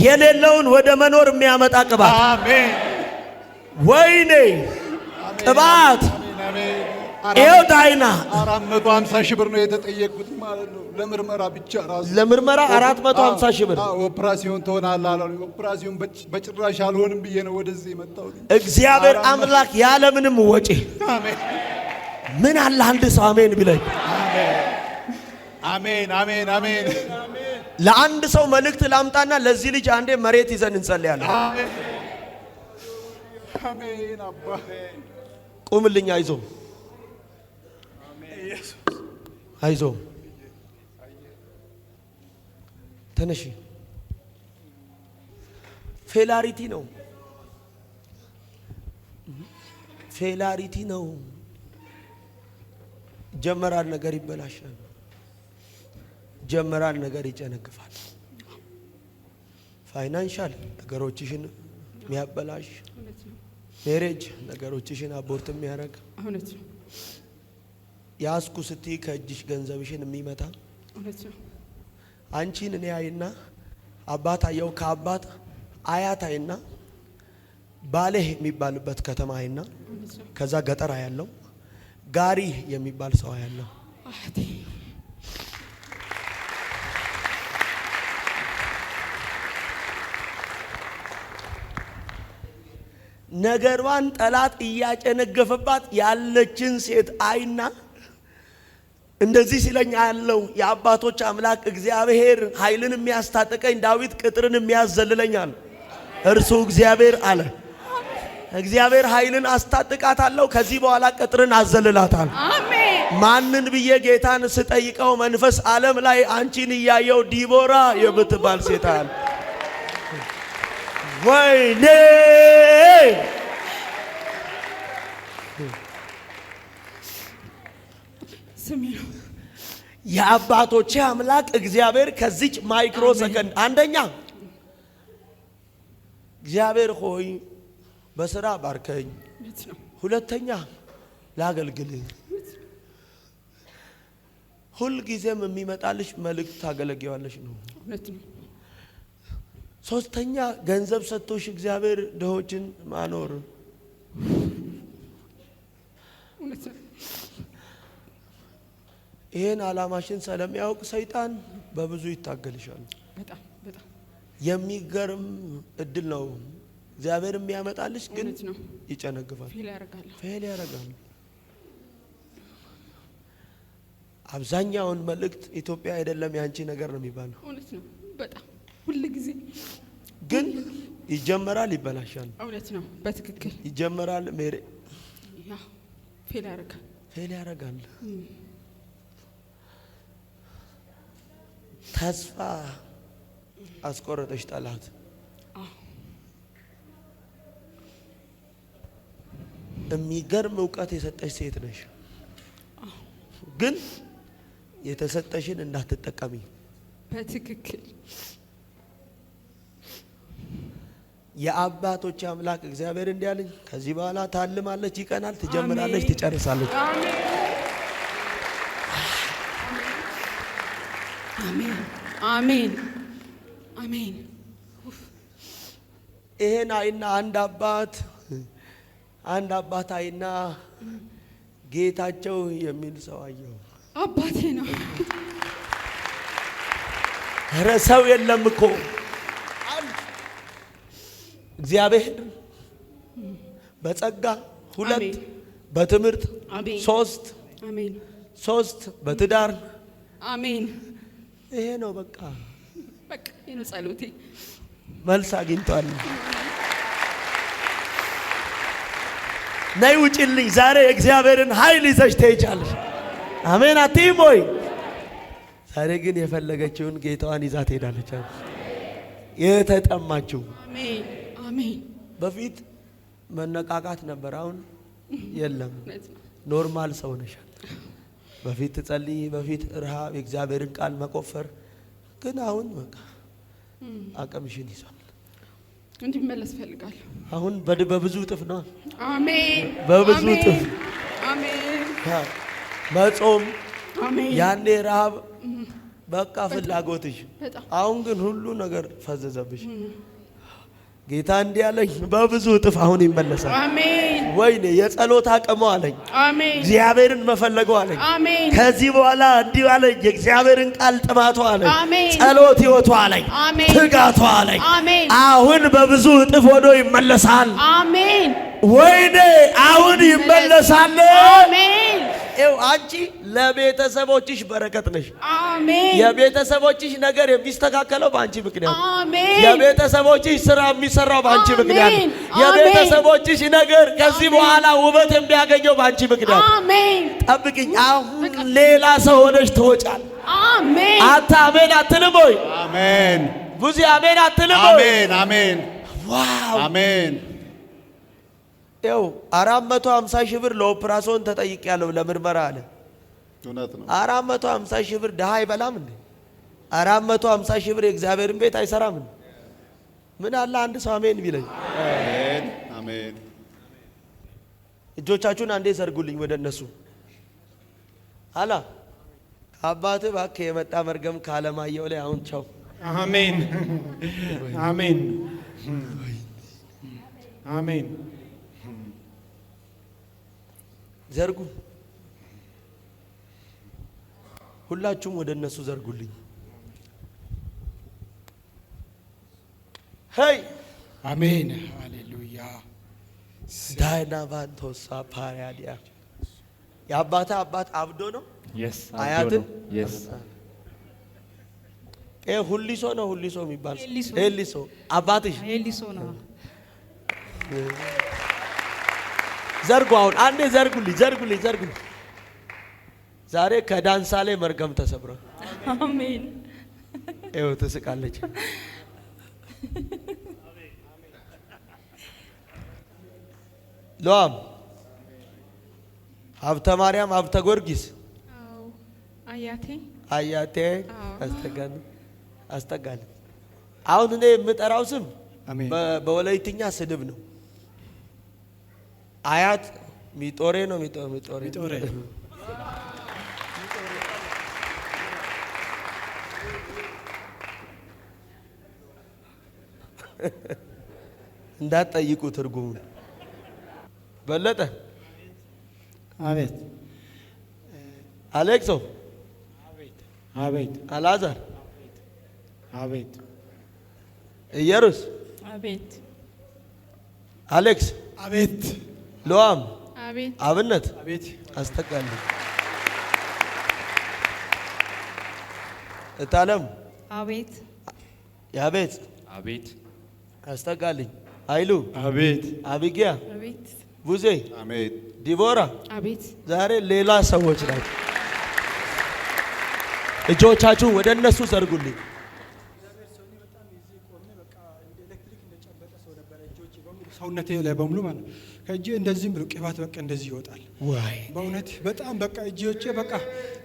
የሌለውን ወደ መኖር የሚያመጣ ቅባት አሜን። ወይኔ ቅባት ይኸው ዳይና 450 ሺህ ብር ነው የተጠየቅኩት ማለት ነው። ለምርመራ ብቻ ራሱ ለምርመራ 450 ሺህ ብር። ኦፕራሲዮን ትሆናለህ አላሉ። ኦፕራሲዮን በጭራሽ አልሆንም ብዬ ነው ወደዚህ የመጣሁት። እግዚአብሔር አምላክ ያለምንም ወጪ አሜን። ምን አለ አንድ ሰው አሜን ቢለኝ። አሜን አሜን አሜን። ለአንድ ሰው መልእክት ላምጣና ለዚህ ልጅ አንዴ መሬት ይዘን እንጸልያለን። አሜን አባ ቁምልኝ። አይዞ ተነሺ። ፌላሪቲ ነው። ጀመራል ነገር ይበላሻል። ጀመራል ነገር ይጨነግፋል። ፋይናንሻል ነገሮችሽን የሚያበላሽ፣ ሜሬጅ ነገሮችሽን አቦርት የሚያደርግ፣ ያስኩ ስትይ ከእጅሽ ገንዘብሽን የሚመታ አንቺን እኔ አይና አባት አየው። ከአባት አያት አይና ባሌ የሚባልበት ከተማ አይና ከዛ ገጠራ ያለው ጋሪ የሚባል ሰው ያለው ነገሯን ጠላት እያጨነገፈባት ያለችን ሴት አይና እንደዚህ ሲለኝ ያለው የአባቶች አምላክ እግዚአብሔር ኃይልን የሚያስታጥቀኝ ዳዊት ቅጥርን የሚያዘልለኛል እርሱ እግዚአብሔር አለ። እግዚአብሔር ኃይልን አስታጥቃታለሁ፣ ከዚህ በኋላ ቅጥርን አዘልላታል። አሜን። ማንን ብዬ ጌታን ስጠይቀው መንፈስ ዓለም ላይ አንቺን እያየው ዲቦራ የምትባል ሴት አለ። ወይኔ ስሜ ነው የአባቶቼ አምላክ እግዚአብሔር ከዚች ማይክሮ ሰከንድ አንደኛ እግዚአብሔር ሆይ በስራ ባርከኝ፣ ሁለተኛ ላገልግል። ሁል ጊዜም የሚመጣልሽ መልእክት ታገለግያለሽ ነው። ሶስተኛ ገንዘብ ሰጥቶሽ እግዚአብሔር ድሆችን ማኖር። ይሄን ዓላማሽን ስለሚያውቅ ሰይጣን በብዙ ይታገልሻል። በጣም የሚገርም እድል ነው እግዚአብሔር የሚያመጣልሽ፣ ግን ይጨነግፋል፣ ፌል ያደርጋል። አብዛኛውን መልእክት ኢትዮጵያ አይደለም ያንቺ ነገር ነው የሚባለው። እውነት ነው። በጣም ሁሉ ጊዜ ግን ይጀመራል፣ ይበላሻል። እውነት ነው። በትክክል ይጀመራል፣ ፌል ያደርጋል። ተስፋ አስቆረጠሽ ጠላት። የሚገርም እውቀት የሰጠሽ ሴት ነሽ፣ ግን የተሰጠሽን እንዳትጠቀሚ። በትክክል የአባቶች አምላክ እግዚአብሔር እንዲህ አለኝ፣ ከዚህ በኋላ ታልማለች፣ ይቀናል፣ ትጀምራለች፣ ትጨርሳለች። አሜን አሜን አሜን። ይሄን አይና አንድ አባት አይና ጌታቸው የሚል ሰው አየሁ። አባቴ ነው። ኧረ ሰው የለም እኮ እግዚአብሔር በጸጋ 2 በትምህርት 3 በትዳር አሜን። ይሄ ነው በቃ ይሄ ነው ጸሎቴ። መልስ አግኝቷል። ነይ ውጪልኝ ዛሬ እግዚአብሔርን ኃይል ይዘሽ ትሄጃለሽ። አሜን አትይም ወይ? ዛሬ ግን የፈለገችውን ጌታዋን ይዛ ትሄዳለች። የተጠማችው አሜን። በፊት መነቃቃት ነበር፣ አሁን የለም። ኖርማል ሰው ነሻል። በፊት ትጸልይ፣ በፊት ረሃብ፣ የእግዚአብሔርን ቃል መቆፈር፣ ግን አሁን በቃ አቅምሽን ይዟል። እንዲመለስ ፈልጋለሁ። አሁን በብዙ እጥፍ ነው። አሜን። በብዙ እጥፍ አሜን። መጾም አሜን። ያኔ ረሃብ በቃ ፍላጎትሽ፣ አሁን ግን ሁሉ ነገር ፈዘዘብሽ። ጌታ እንዲህ አለኝ፣ በብዙ እጥፍ አሁን ይመለሳል። አሜን። ወይኔ የጸሎት አቅሙ አለኝ፣ አሜን። እግዚአብሔርን መፈለገው አለኝ፣ አሜን። ከዚህ በኋላ እንዲህ አለኝ፣ የእግዚአብሔርን ቃል ጥማቷ አለኝ፣ አሜን። ጸሎት ሕይወቷ አለኝ፣ አሜን። ትጋቷ አለኝ፣ አሜን። አሁን በብዙ እጥፍ ሆኖ ይመለሳል። አሜን። ወይኔ አሁን ይመለሳል። አሜን። ይኸው አንቺ ለቤተሰቦችሽ በረከት ነሽ። አሜን። የቤተሰቦችሽ ነገር የሚስተካከለው በአንቺ ምክንያት፣ አሜን። የቤተሰቦችሽ ስራ የሚሰራው በአንቺ ምክንያት፣ አሜን። የቤተሰቦችሽ ነገር ከዚህ በኋላ ውበት የሚያገኘው በአንቺ ምክንያት። አሜን። ጠብቅኝ፣ አሁን ሌላ ሰው ሆነሽ ትወጫል። አሜን። አንተ አሜን አትልም ወይ? አሜን። ብዙ አሜን አትልም ወይ? አሜን። አሜን። ዋው አሜን። ይኸው 450 ሺህ ብር ለኦፕራሲዮን ተጠይቄያለሁ ለምርመራ አለ። እውነት ነው። 450 ሺህ ብር ድሃ አይበላም እንዴ? 450 ሺህ ብር የእግዚአብሔርን ቤት አይሰራም እንዴ? ምን አለ አንድ ሰው አሜን ቢለኝ። አሜን። አሜን። እጆቻችሁን አንዴ ዘርጉልኝ ወደ እነሱ። አላ ከአባትህ እባክህ የመጣ መርገም ካለማየው ላይ አሁን ቻው። አሜን። አሜን። አሜን። ዘርጉ፣ ሁላችሁም ወደ እነሱ ዘርጉልኝ። ሄይ አሜን። ሃሌሉያ። ዳይና ባንቶሳ ፓሪያዲያ የአባታ አባት አብዶ ነው። Yes. አያትን Yes. ሁሊሶ ነው። ሁሊሶ የሚባል ኤሊሶ። ኤሊሶ አባትሽ ኤሊሶ ነው። ዘርጉ፣ አሁን አንዴ ዘርጉልኝ፣ ዘርጉልኝ፣ ዘርጉልኝ። ዛሬ ከዳንሳ ላይ መርገም ተሰብሯል። አሜን። ይኸው ትስቃለች። ሎአም ሀብተ ማርያም ሀብተ ጊዮርጊስ አያቴ አያቴ አስጠጋል። አሁን እኔ የምጠራው ስም በወላይትኛ ስድብ ነው። አያት ሚጦሬ ነው። ሚጦሬ እንዳትጠይቁ ትርጉሙን። በለጠ አቤት። አሌክሶ አቤት። አልዓዛር አቤት። ኢየሩስ አቤት። አሌክስ አቤት። ሎአም አቤት። አብነት አቤት። አስጠጋልኝ። እታለም አቤት። ያቤት አቤት። አስጠጋልኝ። ኃይሉ አቤት። አቢጊያ አቤት። ቡዜ አሜን። ዲቦራ አቤት። ዛሬ ሌላ ሰዎች ናቸው። እጆቻችሁን ወደ እነሱ ዘርጉልኝ። ሰውነቴ ላይ በሙሉ ማለት ነው። ከእጄ እንደዚህም ብሎ ቅባት በቃ እንደዚህ ይወጣል። ዋይ በእውነት በጣም በቃ እጆቼ በቃ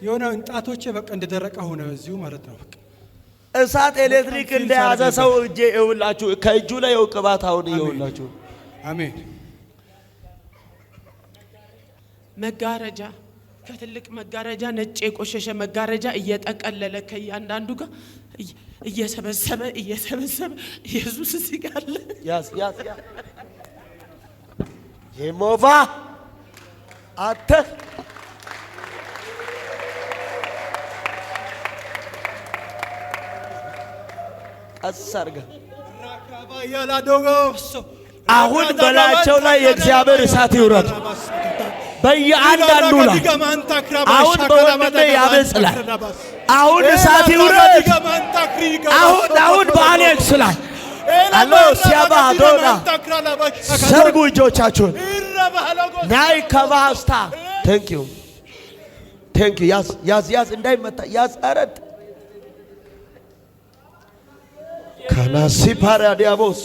የሆነ እንጣቶቼ በቃ እንደደረቀ ሆነ እዚሁ ማለት ነው። በቃ እሳት ኤሌክትሪክ እንደያዘ ሰው እጄ ይውላችሁ ከእጁ ላይ የው ቅባት አሁን ይውላችሁ። አሜን። መጋረጃ ከትልቅ መጋረጃ ነጭ የቆሸሸ መጋረጃ እየጠቀለለ ከእያንዳንዱ ጋር እየሰበሰበ ኢየሱስ እዚህ ጋር አለ። ያስ የሞቫ አተ ቀስ አድርገህ አሁን በላያቸው ላይ የእግዚአብሔር እሳት ይውረድ። በየአንዳንዱ ላይ አሁን በወንድሜ ያበጽ ላይ አሁን እሳት ይውረድ። አሁን በአሌክስ ላይ አሎ ሲያባ ዶና ሰርጉ እጆቻችሁን ናይ ከባስታ ቴንኪዩ ያዝ እንዳይመታ ያዝ አረድ ካናሲ ፓራዲያቦስ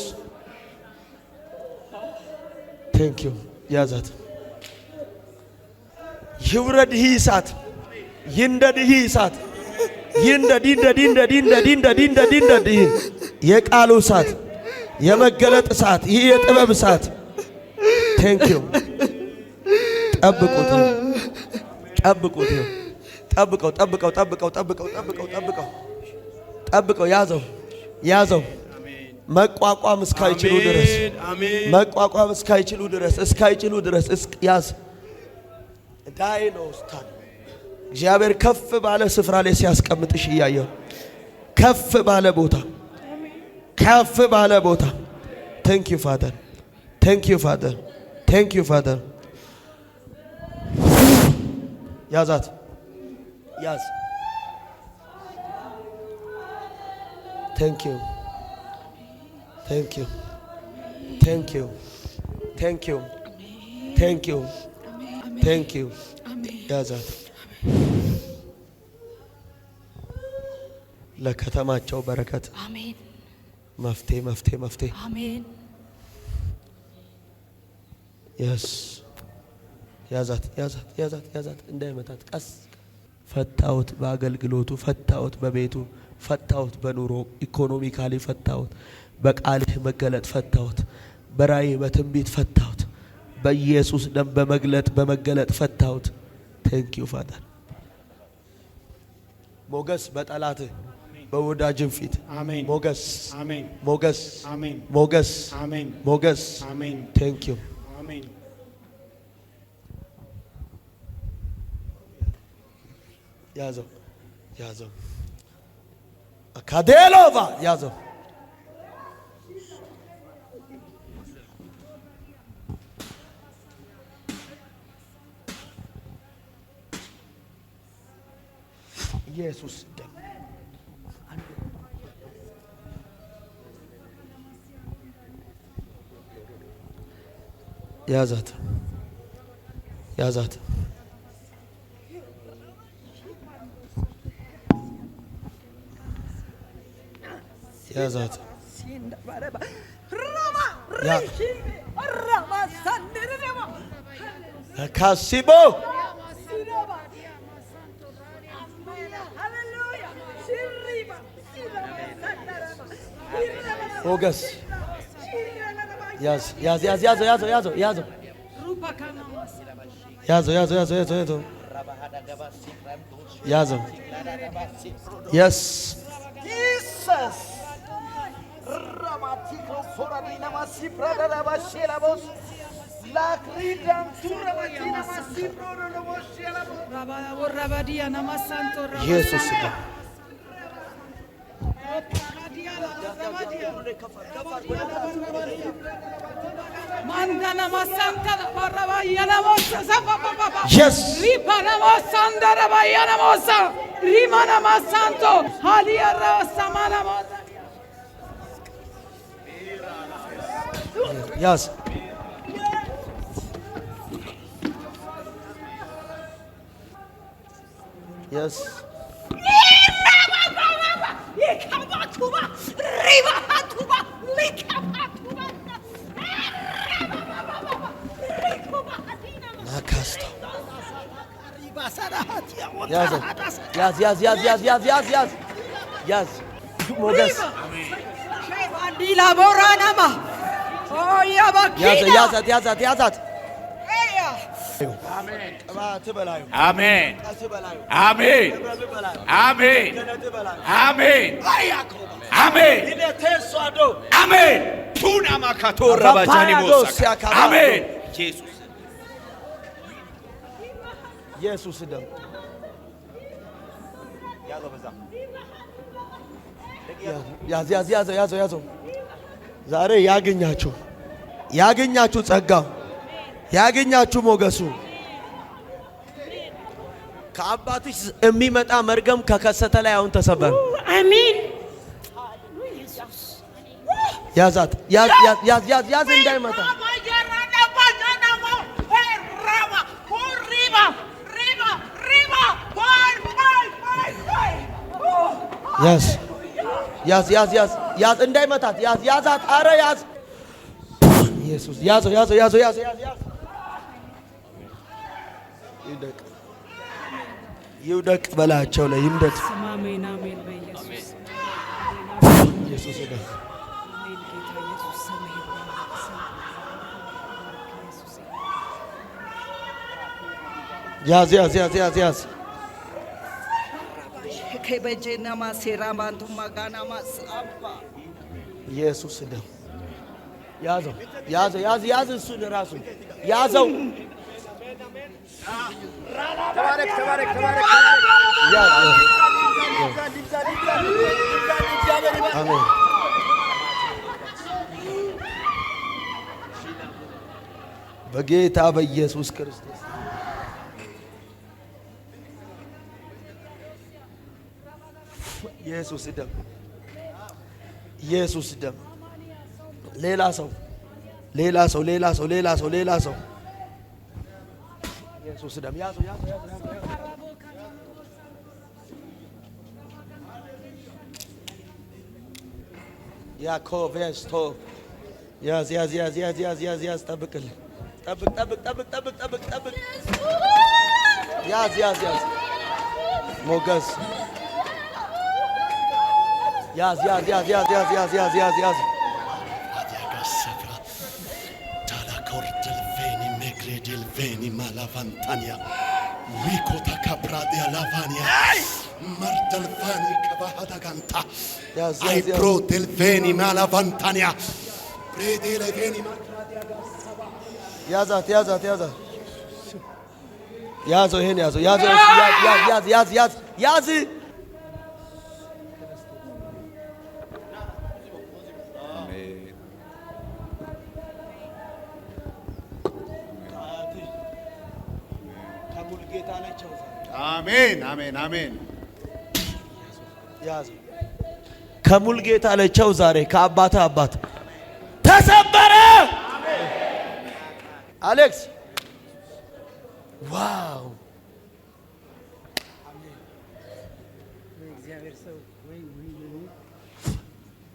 ቴንኪዩ ያዛት ይውረድ ይህ እሳት ይንደድ ይህ እሳት ይንደድ የቃሉ እሳት የመገለጥ እሳት ይህ የጥበብ እሳት ቴንኪዩ ጠብቀው ያዘው መቋቋም እስካይችሉ ድረስ ያዝ ዳይኖስታን እግዚአብሔር ከፍ ባለ ስፍራ ላይ ሲያስቀምጥሽ እያየው ከፍ ባለ ቦታ ቴንክ ዩ ፋደር ያዛት ያዝ ቴንክ ዩ ያዛት ለከተማቸው በረከት አሜን። መፍትሄ አሜን። የስ ያዛት እንዳይመታት ቀስ ፈታውት በአገልግሎቱ ፈታውት በቤቱ ፈታውት በኑሮ ኢኮኖሚካሊ ፈታውት በቃልህ መገለጥ ፈታውት በራእይ በትንቢት ፈታውት በኢየሱስ ደም በመገለጥ ፈታውት ቴንኪዩ ፋደር ሞገስ በጠላትህ በወዳጅም ፊት ሞገስ ቴንኪዩ ያዘው አካዴሎቫ ያዘው ኢየሱስ ደም ያዛት ካሲቦ ሞገስ ያዘው yes Jesus ramatiko foradina masiprada la bashela bos la kridam turabatina masipro no boshela bos rabadia namasanto rabadia Jesus Mandana masanta rabayana mosa papa yes ripana masanda rabayana mosa rimana masanto halia rasamana mosa yes yes ያዝ ሞገስ ያዛት ቅባት በላዩ አሜን አሜን አሜን አሜን አሜን አሜን ቱና ማካቶ ረባጃኒ ሞሳ አሜን ኢየሱስ ደም ያዘው ዛሬ ያገኛችሁ ያገኛችሁ ጸጋው ያገኛችሁ ሞገሱ ከአባትሽ የሚመጣ መርገም ከከሰተ ላይ አሁን ተሰበረ። አሜን። ያዛት ያዝ እንዳይመታ ያዝ እንዳይመታት ያዛት። አረ ያዝ ኢየሱስ ያዘው ይውደቅ በላቸው ላይ ይምደት። አሜን አሜን። በኢየሱስ ኢየሱስ ይደግ ያዝ ከበጀና ማሴራ ማንቱ ማጋና ማሳባ ኢየሱስ ደም ያዝ እሱን ራሱ ያዘው። ተባረክ አሜን። በጌታ በኢየሱስ ክርስቶስ ኢየሱስ ደም ሌላ ሰው ኢየሱስ ደም ያዙ ያኮቬስቶ ያዝ ጠብቅልኝ ጠብቅ ያዝ ሞገስ ያዝ Veni malavantania Ricota capradia lavania Mardelvani cavahada ganta I pro del veni malavantania Predele veni ያዛት ይሄን ያዝ አሜን። ከሙልጌታ ለቸው ዛሬ ከአባትህ አባት ተሰበረ። አሌክስ ዋው!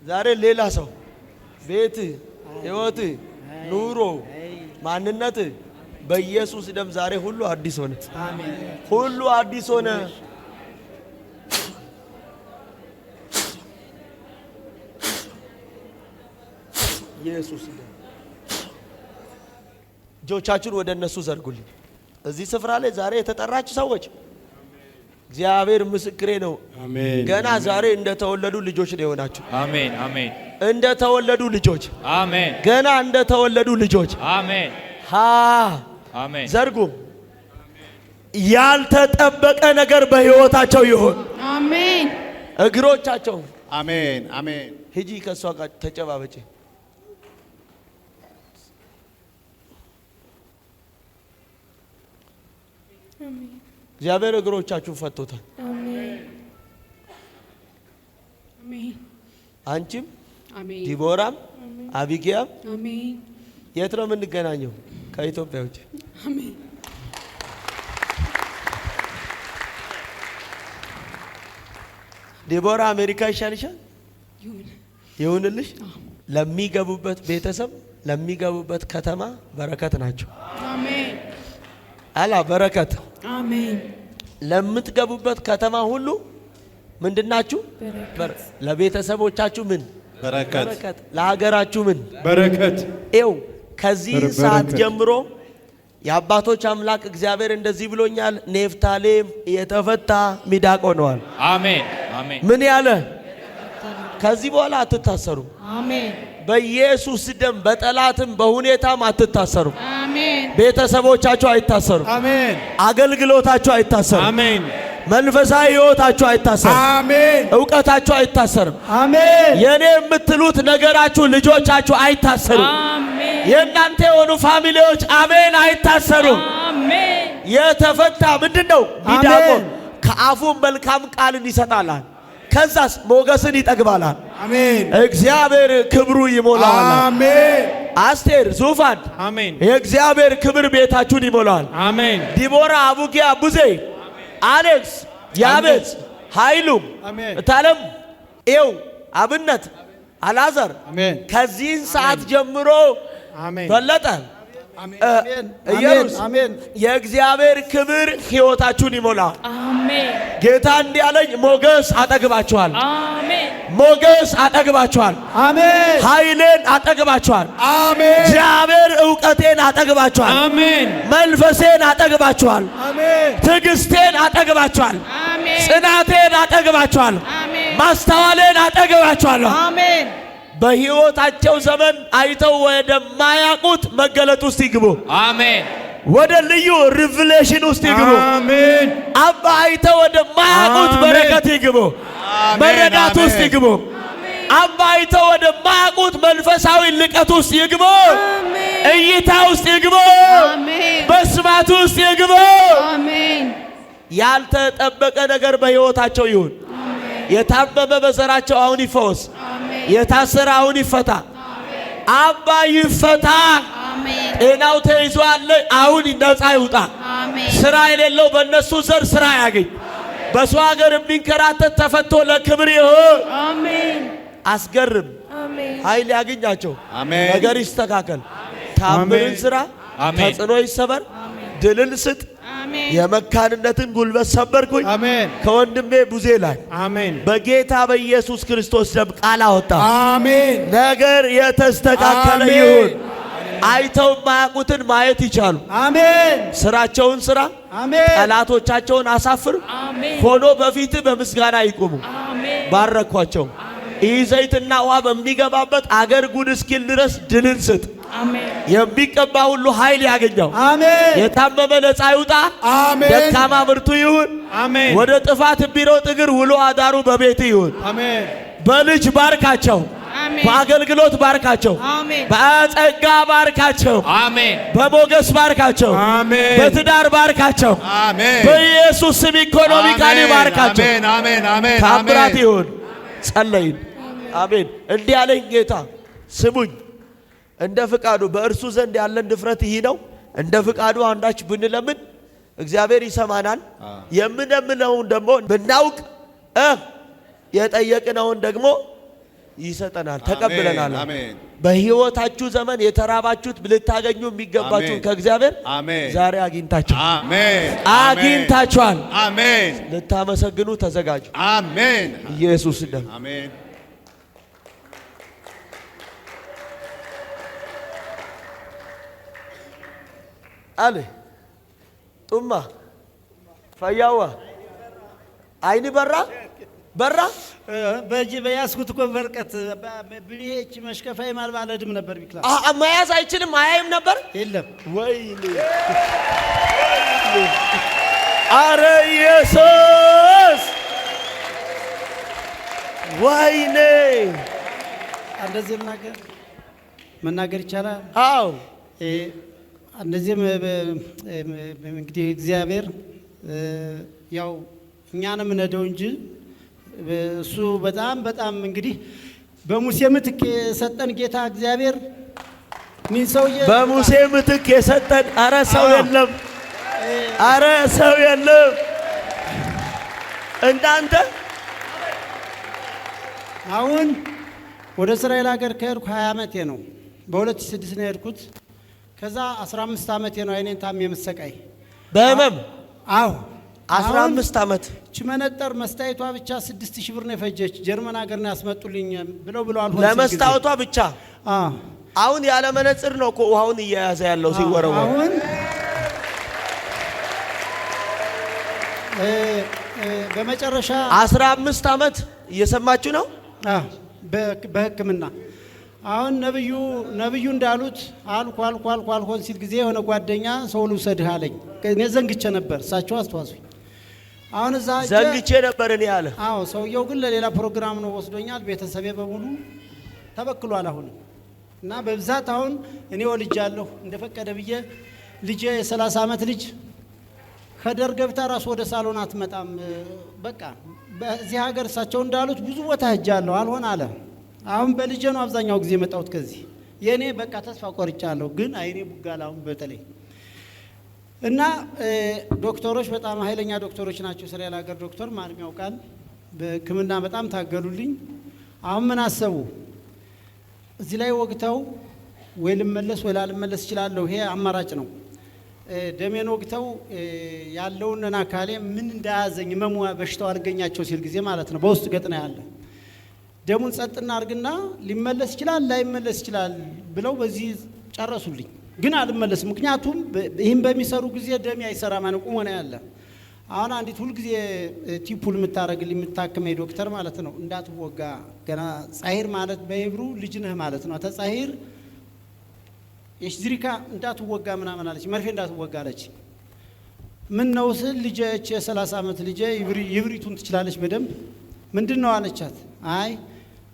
ዛሬ ሌላ ሰው ቤት፣ ህይወት፣ ኑሮ፣ ማንነት በኢየሱስ ደም ዛሬ ሁሉ አዲስ ሆነ። ሁሉ አዲስ ሆነ። ኢየሱስ ደም እጆቻችሁን ወደ እነሱ ዘርጉልኝ። እዚህ ስፍራ ላይ ዛሬ የተጠራችሁ ሰዎች እግዚአብሔር ምስክሬ ነው። ገና ዛሬ እንደተወለዱ ልጆች ነው የሆናችሁ። አሜን። እንደተወለዱ ልጆች። አሜን። ገና እንደተወለዱ ልጆች። አሜን። አሜን። ዘርጉም። ያልተጠበቀ ነገር በህይወታቸው ይሁን። አሜን። እግሮቻቸው አሜን። ሂጂ ከሷ ጋር ተጨባበጪ። እግዚአብሔር እግሮቻችሁን ፈቶታል። አንቺም ዲቦራም አቢጊያም የት ነው የምንገናኘው? ከኢትዮጵያ ውጭ። ዲቦራ አሜሪካ ይሻልሻል? ይሁንልሽ። ለሚገቡበት ቤተሰብ፣ ለሚገቡበት ከተማ በረከት ናቸው። አሜን። በረከት። አሜን። ለምትገቡበት ከተማ ሁሉ ምንድናችሁ? ለቤተሰቦቻችሁ ምን? በረከት። ለሀገራችሁ ምን? በረከት። ኤው ከዚህ ሰዓት ጀምሮ የአባቶች አምላክ እግዚአብሔር እንደዚህ ብሎኛል። ኔፍታሌም የተፈታ ሚዳቅ ሆነዋል። አሜን። ምን ያለ? ከዚህ በኋላ አትታሰሩ። አሜን። በኢየሱስ ደም በጠላትም በሁኔታም አትታሰሩ። አሜን። ቤተሰቦቻችሁ አይታሰሩ። አሜን። አገልግሎታችሁ አይታሰሩ። አሜን። መንፈሳዊ ሕይወታችሁ አይታሰርም። አሜን እውቀታችሁ አይታሰርም። አሜን የኔ የምትሉት ነገራችሁ ልጆቻችሁ አይታሰሩም። አሜን የእናንተ የሆኑ ፋሚሊዎች አሜን አይታሰሩም። አሜን የተፈታ ምንድነው? ሚዳቆ ከአፉ መልካም ቃልን ይሰጣላል። ከዛስ ሞገስን ይጠግባላል። አሜን እግዚአብሔር ክብሩ ይሞላዋል። አሜን አስቴር ዙፋን አሜን የእግዚአብሔር ክብር ቤታችሁን ይሞላዋል። አሜን ዲቦራ አቡጊያ ቡዜ አሌክስ ያቤት ኃይሉ አሜን ታለም ኤው አብነት አላዘር አሜን ከዚህን ሰዓት ጀምሮ አሜን በለጠ ኢየሩስ አሜን የእግዚአብሔር ክብር ሕይወታችሁን ይሞላል። አሜን ጌታ እንዲህ አለኝ፣ ሞገስ አጠግባችኋል። አሜን ሞገስ አጠግባችኋል። አሜን ኃይሌን አጠግባችኋል። አሜን እግዚአብሔር ዕውቀቴን አጠግባችኋል። አሜን መንፈሴን አጠግባችኋል። አሜን ትዕግስቴን አጠግባችኋል። አሜን ጽናቴን አጠግባችኋል። አሜን ማስተዋሌን አጠግባችኋል። አሜን በሕይወታቸው ዘመን አይተው ወደማያውቁት መገለጥ ውስጥ ይግቡ። አሜን ወደ ልዩ ሪቪሌሽን ውስጥ ይግቡ። አሜን አባ አይተው ወደማያውቁት በረከት ይግቡ። መረዳት ውስጥ ይግቡ። አባ አይተው ወደማያውቁት መንፈሳዊ ልቀት ውስጥ ይግቡ። እይታ ውስጥ ይግቡ። መስማት ውስጥ ይግቡ። አሜን ያልተጠበቀ ነገር በሕይወታቸው ይሁን። የታመመ በዘራቸው አሁን ይፈወስ። የታሰረ አሁን ይፈታ። አባ ይፈታ። ጤናው ተይዟል አሁን ነፃ ይውጣ። ስራ የሌለው በእነሱ ዘር ስራ ያገኝ። በሰው ሀገር የሚንከራተት ተፈቶ ለክብር ይሁን። አሜን አስገርም። ኃይል ያገኛቸው። ነገር ይስተካከል። ታምርን ስራ። ተጽዕኖ ይሰበር። ድልን ስጥ። የመካንነትን ጉልበት ሰበርኩኝ። አሜን ከወንድሜ ቡዜ ላይ አሜን በጌታ በኢየሱስ ክርስቶስ ደም ቃል አወጣ። አሜን ነገር የተስተካከለ አሜን ይሁን። አይተው ማያውቁትን ማየት ይቻሉ። አሜን ስራቸውን ስራ። አሜን ጠላቶቻቸውን አሳፍር። ሆኖ በፊት በምስጋና ይቆሙ። ባረኳቸው። ይህ ዘይትና ውሃ በሚገባበት አገር ጉድ እስኪል ድረስ ድልን ስጥ። የሚቀባ ሁሉ ኃይል ያገኘው። አሜን የታመመ ነፃ ይውጣ። አሜን ደካማ ብርቱ ይሁን። አሜን ወደ ጥፋት ቢሮጥ እግር ውሎ አዳሩ በቤት ይሁን። አሜን በልጅ ባርካቸው። በአገልግሎት ባርካቸው። በጸጋ ባርካቸው። አሜን በሞገስ ባርካቸው። አሜን በትዳር ባርካቸው። አሜን በኢየሱስ ስም ኢኮኖሚካሊ ባርካቸው። አሜን አሜን አሜን ታምራት ይሁን። ጸለይን። አሜን። እንዲህ ያለኝ ጌታ ስሙኝ፣ እንደ ፍቃዱ በእርሱ ዘንድ ያለን ድፍረት ይህ ነው። እንደ ፍቃዱ አንዳች ብንለምን እግዚአብሔር ይሰማናል። የምንለምነውን ደግሞ ብናውቅ የጠየቅነውን ደግሞ ይሰጠናል። ተቀብለናል። በሕይወታችሁ ዘመን የተራባችሁት ልታገኙ የሚገባችሁን ከእግዚአብሔር ዛሬ አግኝታችኋል። አሜን ልታመሰግኑ ተዘጋጁ። አሜን ኢየሱስ ደም አሜን አለ ጡማ ፈያዋ አይኒ በራ በእጅ በያዝኩት እኮ በርቀት ብልሄች መሽከፋይ ማልባለድም ነበር ቢክላ መያዝ አይችልም። አያይም ነበር የለም። ወይኔ አረ ኢየሱስ ወይኔ እንደዚህ መናገር ይቻላል። አዎ እንደዚህም እንግዲህ እግዚአብሔር ያው እኛንም ነደው እንጂ እሱ በጣም እንግዲህ በሙሴ ምትክ የሰጠን ጌታ እግዚአብሔር ምን ሰውዬ በሙሴ ምትክ የሰጠን አረ ሰው የለም። አረ ሰው የለም እንዳንተ። አሁን ወደ እስራኤል ሀገር ከሄድኩ 20 ዓመቴ ነው። በ2006 ነው የሄድኩት። ከዛ 15 ዓመቴ ነው አይኔን ታም የምሰቃይ በህመም። አዎ 15 ዓመት ችመነጠር መስታየቷ ብቻ 6000 ብር ነው የፈጀች። ጀርመን ሀገር ነው ያስመጡልኝ ብለው አልሆነ ለመስታወቷ ብቻ። አሁን ያለ መነጽር ነው እኮ ውሃውን እየያዘ ያለው ሲወረወር። አሁን በመጨረሻ 15 ዓመት እየሰማችሁ ነው በሕክምና። አሁን ነብዩ እንዳሉት አልኳል ሲል ጊዜ የሆነ ጓደኛ ሰው ልውሰድህ አለኝ። እኔ ዘንግቼ ነበር። እሳቸው አስተዋሱኝ። አሁን እዛ ዘግቼ ነበር እኔ አለ። አዎ ሰውየው ግን ለሌላ ፕሮግራም ነው ወስዶኛል። ቤተሰቤ በሙሉ ተበክሏል አሁን እና በብዛት አሁን እኔ ወልጃለሁ እንደፈቀደ ብዬ ልጄ የ30 ዓመት ልጅ ከደር ገብታ ራስ ወደ ሳሎን አትመጣም። በቃ በዚህ ሀገር እሳቸው እንዳሉት ብዙ ቦታ ሄጃለሁ አልሆን አለ። አሁን በልጄ ነው አብዛኛው ጊዜ መጣሁት ከዚህ የኔ በቃ ተስፋ ቆርጫለሁ። ግን አይኔ ቡጋል አሁን በተለይ እና ዶክተሮች በጣም ኃይለኛ ዶክተሮች ናቸው። እስራኤል ሀገር ዶክተር ማንም ያውቃል። በሕክምና በጣም ታገሉልኝ። አሁን ምን አሰቡ እዚህ ላይ ወግተው ወይ ልመለስ ወይ ላልመለስ እችላለሁ። ይሄ አማራጭ ነው። ደሜን ወግተው ያለውን አካሌ ምን እንዳያዘኝ መሙ በሽታው አልገኛቸው ሲል ጊዜ ማለት ነው በውስጥ ገጥና ያለ ደሙን ጸጥና አርግና ሊመለስ ይችላል ላይመለስ ይችላል ብለው በዚህ ጨረሱልኝ። ግን አልመለስም። ምክንያቱም ይሄን በሚሰሩ ጊዜ ደሜ አይሰራም አንቁም ሆነ ያለ። አሁን አንዲት ሁሉ ጊዜ ቲፑል የምታረግልኝ የምታከመኝ ዶክተር ማለት ነው እንዳትወጋ ገና ጻሂር ማለት በሄብሩ ልጅ ነህ ማለት ነው። ተጻሂር የሽዝሪካ እንዳትወጋ ምናምን አለች። መርፌ እንዳትወጋ አለች። ምን ነው ስል ልጄ የ30 ዓመት ልጄ ይብሪቱን ትችላለች በደንብ ምንድነው አለቻት። አይ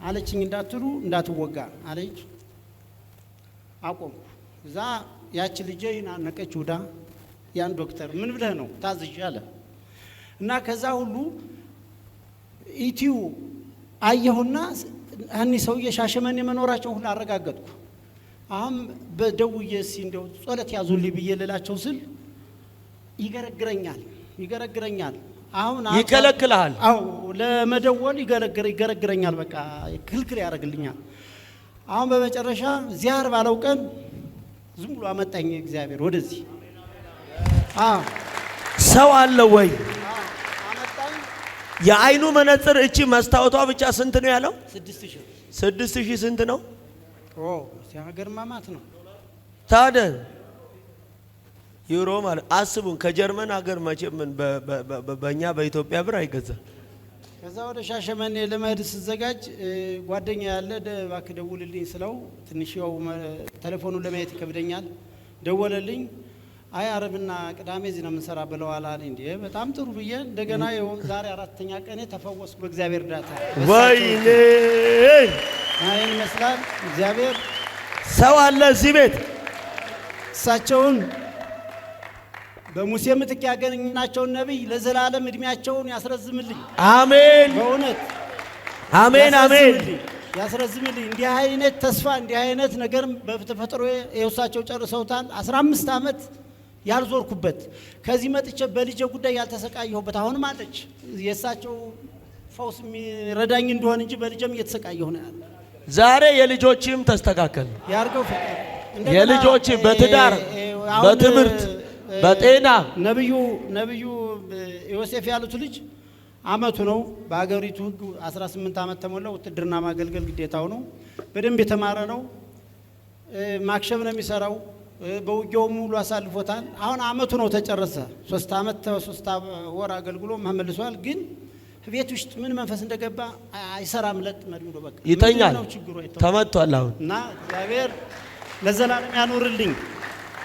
አለችኝ እንዳትሉ እንዳትወጋ አለች። አቆምኩ። እዛ ያቺ ልጄ ይናነቀች ወዳ ያን ዶክተር ምን ብለህ ነው ታዝዥ አለ እና ከዛ ሁሉ ኢቲዩ አየሁና እኔ ሰውዬ ሻሸመኔ መኖራቸው ሁሉ አረጋገጥኩ። አሁን በደውዬስ እንደው ጸሎት ያዙልኝ ብዬ ልላቸው ስል ይገረግረኛል። አሁን ይከለክልሃል። አው ለመደወል ይገረግረኛል። በቃ ክልክል ያደርግልኛል። አሁን በመጨረሻ ዚያር ባለው ቀን ዝም ብሎ አመጣኝ እግዚአብሔር ወደዚህ። ሰው አለ ወይ? አመጣኝ። የአይኑ መነጽር እቺ መስታወቷ ብቻ ስንት ነው ያለው? 6000 ስንት ነው? ሲያገር ማማት ነው። ታዲያ ዩሮ ማለት አስቡን ከጀርመን ሀገር መቼም ምን በእኛ በኢትዮጵያ ብር አይገዛም። ከዛ ወደ ሻሸመኔ ለመሄድ ስዘጋጅ ጓደኛ ያለ እባክህ ደውልልኝ ስለው ትንሽ ያው ቴሌፎኑን ለማየት ይከብደኛል። ደወለልኝ። አይ አረብና ቅዳሜ እዚህ ነው የምንሰራ ብለዋል አለኝ። እንዴ በጣም ጥሩ ብዬ እንደገና ዛሬ 4ኛ ቀኔ ተፈወስኩ በእግዚአብሔር እርዳታ። ወይኔ አይን መስላል እግዚአብሔር። ሰው አለ እዚህ ቤት እሳቸውን በሙሴ ምትክ ያገኘናቸውን ነብይ ለዘላለም እድሜያቸውን ያስረዝምልኝ። አሜን። በእውነት አሜን አሜን ያስረዝምልኝ። እንዲህ አይነት ተስፋ እንዲህ አይነት ነገር በተፈጥሮ የውሳቸው ጨርሰውታል። 15 ዓመት ያልዞርኩበት ከዚህ መጥቼ በልጄ ጉዳይ ያልተሰቃየሁበት አሁንም አለች የእሳቸው ፈውስ የሚረዳኝ እንደሆነ እንጂ በልጄም እየተሰቃየሁ ነው ያለ። ዛሬ የልጆችም ተስተካከል ያርገው ፍቅር የልጆች በትዳር በትምህርት በጤና ነብዩ ዮሴፍ ያሉት ልጅ አመቱ ነው። በአገሪቱ ሕግ 18 ዓመት ተሞላው። ውትድርና ማገልገል ግዴታው ነው። በደንብ የተማረ ነው። ማክሸፍ ነው የሚሰራው። በውጊያው ሙሉ አሳልፎታል። አሁን አመቱ ነው ተጨረሰ። 3 ዓመት 3 ወር አገልግሎ መልሷል። ግን ቤት ውስጥ ምን መንፈስ እንደገባ አይሰራም። ለጥ መድብሎ በቃ ይተኛል። ነው ችግሩ ተመቷል አሁን እና እግዚአብሔር ለዘላለም ያኑርልኝ።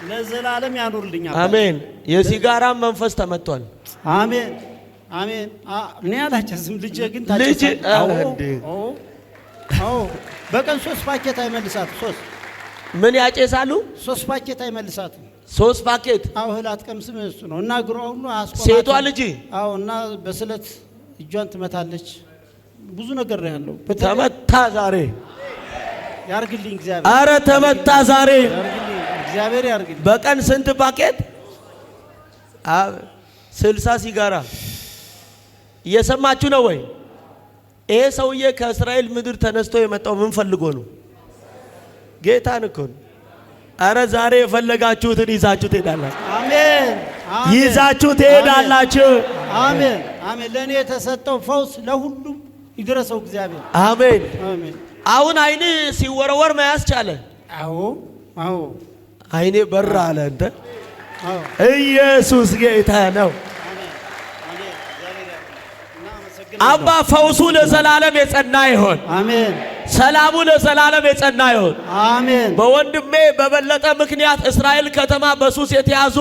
ለዘላለም ያኑርልኝ። አሜን። የሲጋራም መንፈስ ተመቷል። አሜን አሜን። እኔ አላጨስም። ልጄ ግን ልጅ በቀን 3 ፓኬት አይመልሳት። 3 ምን ያጨሳሉ? 3 ፓኬት አይመልሳት። 3 ፓኬት እህል አትቀምስም። እሱ ነው እና እግሯ ሁሉ አስቆማት። ሴቷ ልጅ እና በስለት እጇን ትመታለች። ብዙ ነገር ነው ያለው። ተመታ ዛሬ ያርግልኝ እግዚአብሔር። አረ ተመታ ዛሬ እግዚአብሔር ያርግልኝ። በቀን ስንት ፓኬት? 60 ሲጋራ። እየሰማችሁ ነው ወይ? ይሄ ሰውዬ ከእስራኤል ምድር ተነስቶ የመጣው ምን ፈልጎ ነው? ጌታን እኮ ነው። አረ ዛሬ የፈለጋችሁትን ይዛችሁ ትሄዳላችሁ። አሜን። ይዛችሁ ትሄዳላችሁ። አሜን አሜን። ለእኔ የተሰጠው ፈውስ ለሁሉም ይድረሰው እግዚአብሔር። አሜን አሜን። አሁን አይኔ ሲወረወር መያዝ ቻለ። አዎ አይኔ በራ አለ። እንደ ኢየሱስ ጌታ ነው። አባ ፈውሱ ለዘላለም የጸና ይሆን። አሜን። ሰላሙ ለዘላለም የጸና ይሆን። አሜን። በወንድሜ በበለጠ ምክንያት እስራኤል ከተማ በሱስ የተያዙ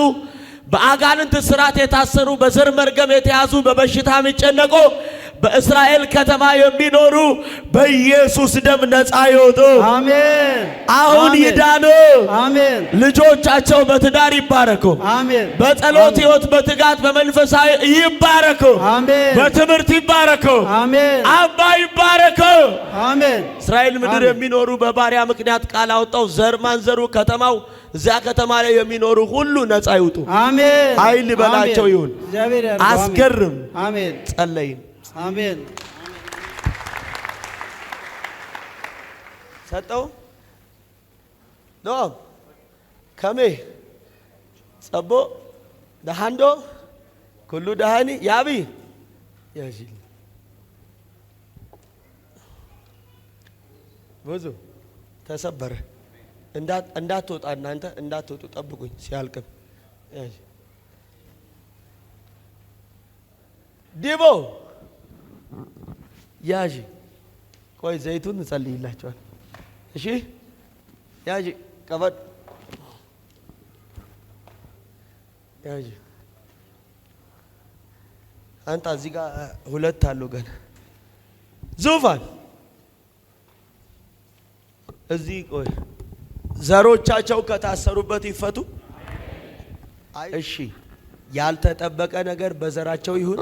በአጋንንት ስራት የታሰሩ በዘር መርገም የተያዙ በበሽታ የሚጨነቁ በእስራኤል ከተማ የሚኖሩ በኢየሱስ ደም ነፃ ይወጡ። አሜን። አሁን ይዳኑ። አሜን። ልጆቻቸው በትዳር ይባረኩ። አሜን። በጸሎት ሕይወት በትጋት በመንፈሳዊ ይባረኩ። አሜን። በትምህርት ይባረኩ። አሜን። አባ ይባረኩ። አሜን። እስራኤል ምድር የሚኖሩ በባሪያ ምክንያት ቃል አወጣው ዘር ማንዘሩ ከተማው እዚያ ከተማ ላይ የሚኖሩ ሁሉ ነፃ ይውጡ። አሜን። ኃይል በላቸው ይሁን። እግዚአብሔር ያድርገው። አስገርም። አሜን። ጸለይን። አሜን። ሰጠው ዶም ከሜ ጸቦ ደሃንዶ ኩሉ ደሃኒ ያቢ ያጂል ብዙ ተሰበረ። እንዳትወጣ እናንተ እንዳትወጡ ጠብቁኝ። ሲያልቅም ዲቦ ያጂ ቆይ ዘይቱን እንጸልይላችኋል። እሺ ያጂ ቀበድ ያጂ አንተ እዚህ ጋር ሁለት አሉ ገና ዙፋን እዚህ ቆይ ዘሮቻቸው ከታሰሩበት ይፈቱ። እሺ ያልተጠበቀ ነገር በዘራቸው ይሁን።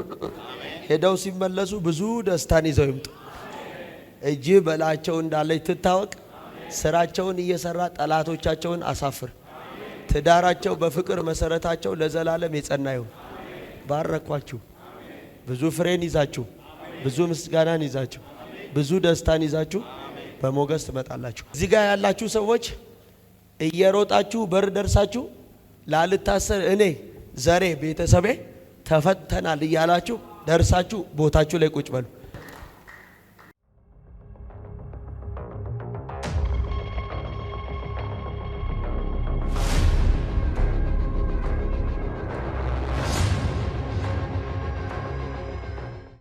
ሄደው ሲመለሱ ብዙ ደስታን ይዘው ይምጡ። እጅ በላቸው እንዳለች ትታወቅ። ስራቸውን እየሰራ ጠላቶቻቸውን አሳፍር። ትዳራቸው በፍቅር መሰረታቸው ለዘላለም የጸና ይሁን። ባረኳችሁ። ብዙ ፍሬን ይዛችሁ፣ ብዙ ምስጋናን ይዛችሁ፣ ብዙ ደስታን ይዛችሁ በሞገስ ትመጣላችሁ። እዚህ ጋር ያላችሁ ሰዎች እየሮጣችሁ በር ደርሳችሁ ላልታሰር እኔ ዘሬ ቤተሰቤ ተፈተናል እያላችሁ ደርሳችሁ ቦታችሁ ላይ ቁጭ በሉ።